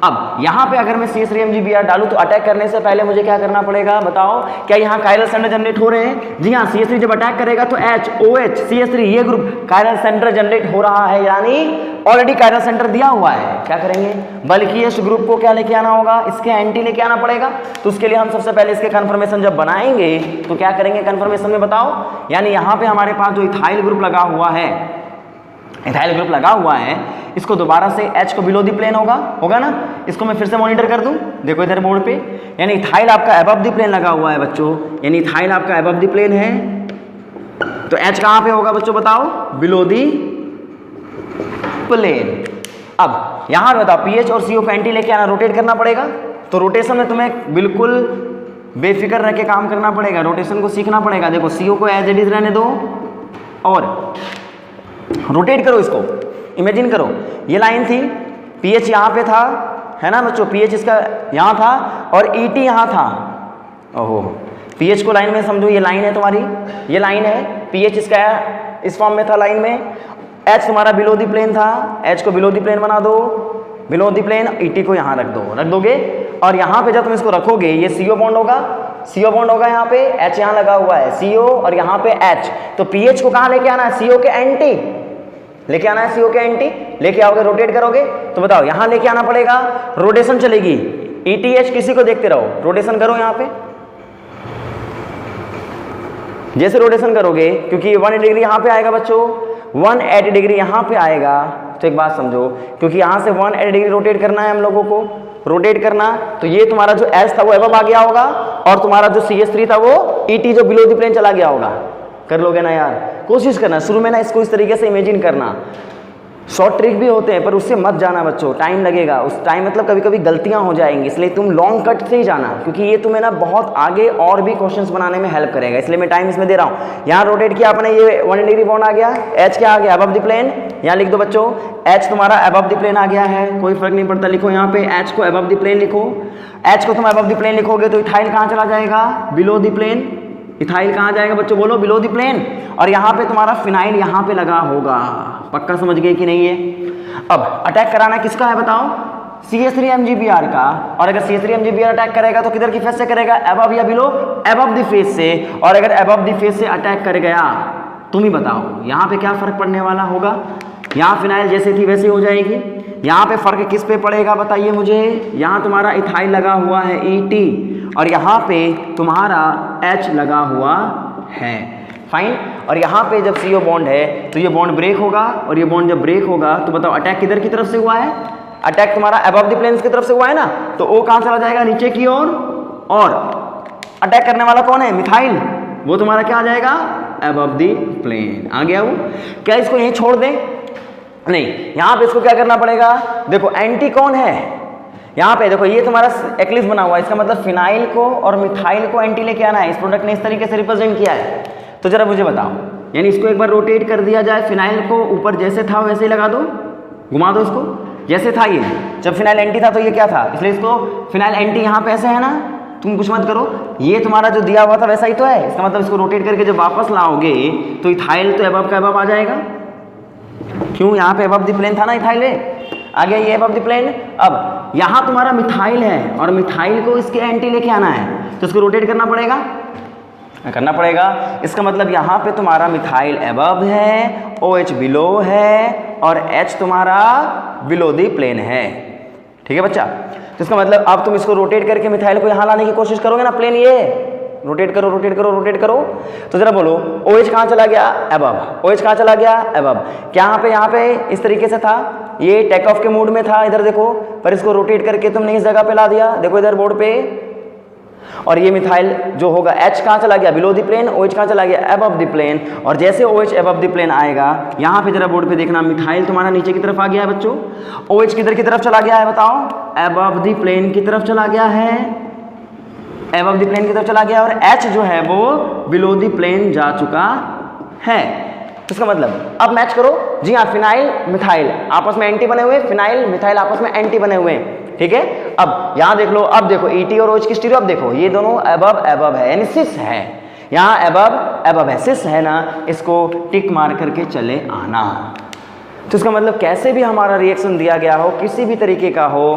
Speaker 1: अब यहाँ पे अगर मैं CH3MgBr डालूं तो अटैक करने से पहले मुझे क्या करना पड़ेगा बताओ? क्या यहाँ कायरल सेंटर जनरेट हो रहे हैं? जी हाँ, CH3 जब अटैक करेगा तो OH CH3 ये ग्रुप कायरल सेंटर जनरेट हो रहा है, यानी ऑलरेडी कायरल सेंटर दिया हुआ है। क्या करेंगे? बल्कि इस ग्रुप को क्या लेके आना होगा? इसके एंटी लेके आना पड़ेगा। तो उसके लिए हम सबसे पहले इसके कन्फर्मेशन जब बनाएंगे तो क्या करेंगे कन्फर्मेशन में बताओ? यानी यहाँ पे हमारे पास जो इथाइल ग्रुप लगा हुआ है, इथाइल ग्रुप लगा हुआ है, इसको दोबारा से H को बिलो दी प्लेन होगा ना? इसको मैं फिर से मॉनिटर कर दूं, देखो इधर बोर्ड पे, यानी इथाइल आपका अबव दी प्लेन लगा हुआ है बच्चों, यानी इथाइल आपका अबव दी प्लेन है, तो H कहाँ पे होगा बच्चों बताओ? Below the plane. अब यहाँ पे बताओ पीएच और सीओ को एंटी लेके आना, रोटेट करना पड़ेगा। तो रोटेशन में तुम्हें बिल्कुल बेफिक्र रह के काम करना पड़ेगा, रोटेशन को सीखना पड़ेगा। देखो सीओ को एज इट इज रहने दो और रोटेट करो इसको। इमेजिन करो ये लाइन थी, पीएच यहाँ पे था, है ना बच्चों? पीएच इसका यहाँ था और ईटी यहाँ था। ओहो, पीएच को लाइन में समझो, ये लाइन है तुम्हारी, ये लाइन है, पीएच इसका इस फॉर्म में था लाइन में, एच तुम्हारा बिलो दी प्लेन था, एच को बिलो दी प्लेन बना दो, बिलो दी प्लेन, ईटी को यहाँ रख दोगे और यहाँ पे जब तुम इसको रखोगे ये सीओ बॉन्ड होगा, सीओ बॉन्ड होगा यहाँ पे, एच यहाँ लगा हुआ है, सीओ और यहाँ पे एच, तो पीएच को कहाँ लेके आना है? सीओ के एंटी लेके आना है, सीओ के एंटी लेके आओगे, रोटेट करोगे तो बताओ यहाँ लेके आना पड़ेगा, रोटेशन चलेगी। ईटीएच किसी को देखते रहो, रोटेशन करो यहाँ पे, जैसे रोटेशन करोगे क्योंकि 180 डिग्री यहाँ पे आएगा बच्चों, 180 डिग्री यहाँ पे आएगा। तो एक बात समझो, क्योंकि यहाँ से 180 डिग्री रोटेट करना है हम लोगों को, रोटेट करना, तो ये तुम्हारा जो एस था वो एबव आ गया होगा और तुम्हारा जो CH3 था वो ईटी जो बिलो द प्लेन चला गया होगा। कर लोगे ना यार? कोशिश करना शुरू में ना इसको इस तरीके से इमेजिन करना। शॉर्ट ट्रिक भी होते हैं पर उससे मत जाना बच्चों, टाइम लगेगा, उस टाइम मतलब कभी कभी गलतियां हो जाएंगी, इसलिए तुम लॉन्ग कट से ही जाना, क्योंकि ये तुम्हें ना बहुत आगे और भी क्वेश्चंस बनाने में हेल्प करेगा, इसलिए मैं टाइम इसमें दे रहा हूँ। यहाँ रोटेट किया आपने, ये 180 डिग्री बॉन्ड आ गया, एच क्या आ गया? Above the plane. यहाँ लिख दो बच्चों, एच तुम्हारा अबव द प्लेन आ गया है, कोई फर्क नहीं पड़ता, लिखो यहाँ पे एच को अबव द प्लेन लिखो। एच को तुम अबव द प्लेन लिखोगे तो इथाइल कहाँ चला जाएगा? Below the plane. इथाइल कहाँ जाएगा बच्चों? बोलो, बिलो द प्लेन। और यहाँ पे तुम्हारा फिनाइल यहाँ पे लगा होगा, पक्का समझ गए कि नहीं है? अब अटैक कराना किसका है बताओ? CH3MgBr का। और अगर CH3MgBr अटैक करेगा तो किधर की फेस से करेगा? अबव या बिलो? अबव द फेस से। और अगर अबव द फेस से अटैक कर गया, तुम ही बताओ यहाँ पे क्या फर्क पड़ने वाला होगा? यहाँ फिनाइल जैसे थी वैसे हो जाएगी। यहाँ पे फर्क किस पे पड़ेगा बताइए मुझे? यहाँ तुम्हारा इथाइल लगा हुआ है ET और यहाँ पे तुम्हारा H लगा हुआ है, फाइन। और यहाँ पे जब CO बॉन्ड है तो ये बॉन्ड ब्रेक होगा, और ये बॉन्ड जब ब्रेक होगा तो बताओ अटैक किधर की तरफ से हुआ है? अटैक तुम्हारा अबव द प्लेन्स की तरफ से हुआ है ना, तो O कहाँ चला जाएगा? नीचे की ओर। और अटैक करने वाला कौन है? मिथाइल, वो तुम्हारा क्या आ जाएगा? अबव द प्लेन आ गया वो। क्या इसको यहीं छोड़ दें? नहीं, यहाँ पे इसको क्या करना पड़ेगा? देखो एंटी कौन है यहाँ पे? देखो ये तुम्हारा एक्लिप्स बना हुआ है, इसका मतलब फिनाइल को और मिथाइल को एंटी लेके आना है। इस प्रोडक्ट ने इस तरीके से रिप्रेजेंट किया है, तो जरा मुझे बताओ, यानी इसको एक बार रोटेट कर दिया जाए, फिनाइल को ऊपर जैसे था वैसे ही लगा दो, घुमा दो इसको, जैसे था ये, जब फिनाइल एंटी था तो ये क्या था, इसलिए इसको फिनाइल एंटी यहाँ पे ऐसे है ना, तुम कुछ मत करो, ये तुम्हारा जो दिया हुआ था वैसा ही तो है। इसका मतलब इसको रोटेट करके जब वापस लाओगे तो इथाइल तो अबव का अबव आ जाएगा, क्यों? यहाँ पे अबव द प्लेन था ना, इथाइल आ गया ये अबव द प्लेन। अब यहाँ तुम्हारा मिथाइल है और मिथाइल को इसके एंटी लेके आना है, तो इसको रोटेट करना पड़ेगा। इसका मतलब यहाँ पे तुम्हारा मिथाइल अबव है, OH बिलो है और H तुम्हारा बिलो द प्लेन है, ठीक है बच्चा? तो इसका मतलब अब तुम इसको रोटेट करके मिथाइल को यहाँ लाने की कोशिश करोगे ना, प्लेन ये रोटेट करो, तो जरा बोलो OH कहाँ चला गया? अबव। OH कहाँ चला गया? अबव। क्या यहाँ पे इस तरीके से था, ये टेक ऑफ के मूड में था, इधर देखो, पर इसको रोटेट करके तुमने इस जगह पे ला दिया, देखो इधर बोर्ड पे। और ये मिथाइल जो होगा H कहाँ चला गया? Below the plane. OH कहाँ चला गया? Above the plane. और जैसे OH अबव द प्लेन आएगा, यहाँ पे जरा बोर्ड पे देखना, मिथाइल तुम्हारा नीचे की तरफ आ गया है बच्चों, OH किधर की तरफ चला गया है बताओ? अबव द प्लेन की तरफ चला गया है, अबव द प्लेन की तरफ चला गया, और H जो है वो बिलो द प्लेन जा चुका है। तो इसका मतलब अब मैच करो, जी हाँ, फिनाइल मिथाइल आपस में एंटी बने हुए, फिनाइल मिथाइल आपस में एंटी बने हुए, ठीक है? अब यहाँ देख लो, अब देखो ET और OH की स्टीरियो, अब देखो ये दोनों अबव है, यानी सिस है, यहाँ अबव है, सिस है ना, इसको टिक मार करके चले आना। तो इसका मतलब कैसे भी हमारा रिएक्शन दिया गया हो, किसी भी तरीके का हो,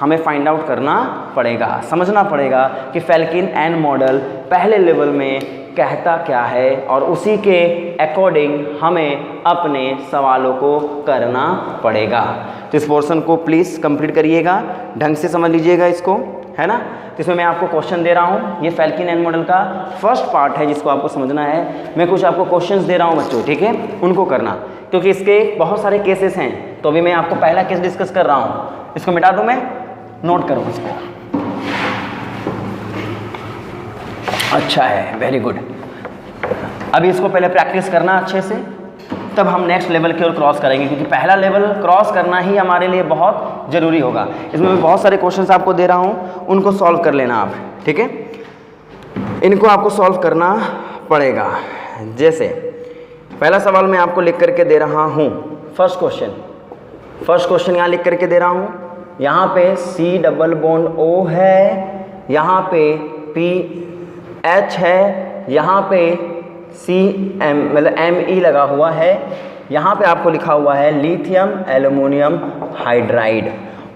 Speaker 1: हमें फाइंड आउट करना पड़ेगा, समझना पड़ेगा कि फैल्किन एन मॉडल पहले लेवल में कहता क्या है और उसी के अकॉर्डिंग हमें अपने सवालों को करना पड़ेगा। तो इस पोर्शन को प्लीज़ कंप्लीट करिएगा, ढंग से समझ लीजिएगा इसको, है ना। तो इसमें मैं आपको क्वेश्चन दे रहा हूँ, ये फैल्किन एन मॉडल का फर्स्ट पार्ट है जिसको आपको समझना है। मैं कुछ आपको क्वेश्चंस दे रहा हूँ बच्चों, ठीक है, उनको करना, क्योंकि इसके बहुत सारे केसेस हैं। तो अभी मैं आपको पहला केस डिस्कस कर रहा हूँ, इसको मिटा दूँ मैं, नोट करो इसको। अच्छा है, वेरी गुड। अभी इसको पहले प्रैक्टिस करना अच्छे से, तब हम नेक्स्ट लेवल की ओर क्रॉस करेंगे, क्योंकि पहला लेवल क्रॉस करना ही हमारे लिए बहुत ज़रूरी होगा। इसमें मैं बहुत सारे क्वेश्चंस आपको दे रहा हूँ, उनको सॉल्व कर लेना आप, ठीक है। इनको आपको सॉल्व करना पड़ेगा। जैसे पहला सवाल मैं आपको लिख करके दे रहा हूँ, फर्स्ट क्वेश्चन यहाँ लिख करके दे रहा हूँ। यहाँ पे C डबल बॉन्ड O है, यहाँ पे PH है, यहाँ पे CM मतलब Me लगा हुआ है, यहाँ पे आपको लिखा हुआ है lithium aluminium hydride.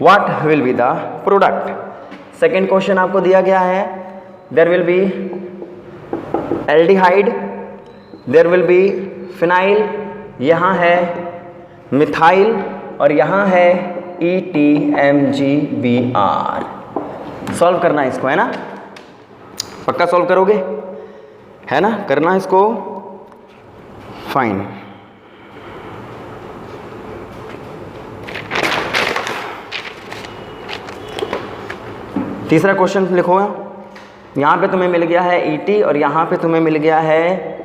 Speaker 1: What will be the product. Second question आपको दिया गया है, there will be aldehyde, there will be phenyl, यहाँ है मिथाइल और यहाँ है ETMGBR। सॉल्व करना है इसको, है ना, पक्का सॉल्व करोगे, है ना, करना इसको, फाइन। तीसरा क्वेश्चन लिखो, यहाँ पे तुम्हें मिल गया है ET और यहाँ पे तुम्हें मिल गया है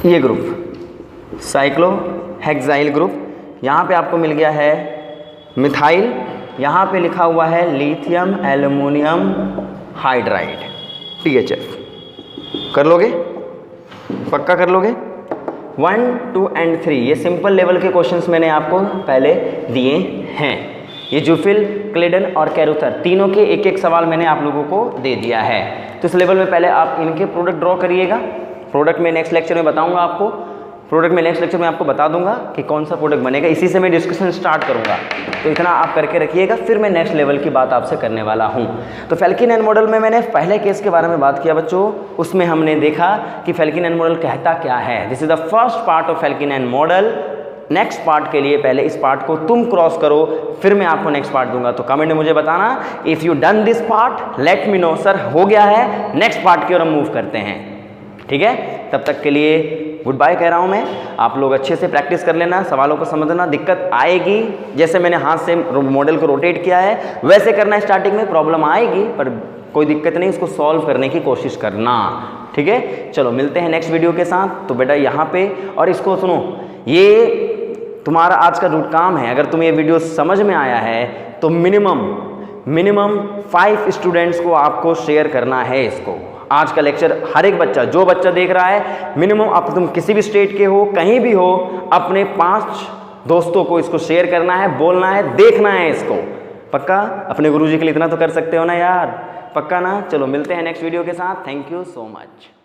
Speaker 1: ये ग्रुप साइक्लोहेक्साइल ग्रुप, यहाँ पे आपको मिल गया है मिथाइल, यहाँ पे लिखा हुआ है लिथियम एल्यूमिनियम हाइड्राइड THF। कर लोगे, पक्का कर लोगे। 1, 2 एंड 3 ये सिंपल लेवल के क्वेश्चंस मैंने आपको पहले दिए हैं। ये जूफिल, क्लेडन और कैरुथर तीनों के एक एक सवाल मैंने आप लोगों को दे दिया है। तो इस लेवल में पहले आप इनके प्रोडक्ट ड्रॉ करिएगा। प्रोडक्ट में नेक्स्ट लेक्चर में बताऊंगा आपको, आपको बता दूंगा कि कौन सा प्रोडक्ट बनेगा, इसी से मैं डिस्कशन स्टार्ट करूंगा। तो इतना आप करके रखिएगा, फिर मैं नेक्स्ट लेवल की बात आपसे करने वाला हूं। तो फैल्किन एन मॉडल में मैंने पहले केस के बारे में बात किया बच्चों, उसमें हमने देखा कि फैल्किन एन मॉडल कहता क्या है। This is the first part of Felkin Anh model. Next part के लिए पहले इस पार्ट को तुम क्रॉस करो, फिर मैं आपको नेक्स्ट पार्ट दूंगा। तो कमेंट में मुझे बताना, if you done this part let me know, sir हो गया है, नेक्स्ट पार्ट की ओर हम मूव करते हैं, ठीक है। तब तक के लिए गुड बाय कह रहा हूँ मैं। आप लोग अच्छे से प्रैक्टिस कर लेना, सवालों को समझना, दिक्कत आएगी, जैसे मैंने हाथ से मॉडल को रोटेट किया है वैसे करना। स्टार्टिंग में प्रॉब्लम आएगी पर कोई दिक्कत नहीं, इसको सॉल्व करने की कोशिश करना, ठीक है। चलो मिलते हैं नेक्स्ट वीडियो के साथ। तो बेटा यहाँ पे, और इसको सुनो, ये तुम्हारा आज का रूट काम है। अगर तुम्हें ये वीडियो समझ में आया है तो मिनिमम 5 स्टूडेंट्स को आपको शेयर करना है इसको। आज का लेक्चर हर एक बच्चा, जो बच्चा देख रहा है, मिनिमम अब तुम किसी भी स्टेट के हो, कहीं भी हो, अपने 5 दोस्तों को इसको शेयर करना है, बोलना है, देखना है इसको। पक्का? अपने गुरुजी के लिए इतना तो कर सकते हो ना यार, पक्का ना। चलो मिलते हैं नेक्स्ट वीडियो के साथ। Thank you so much.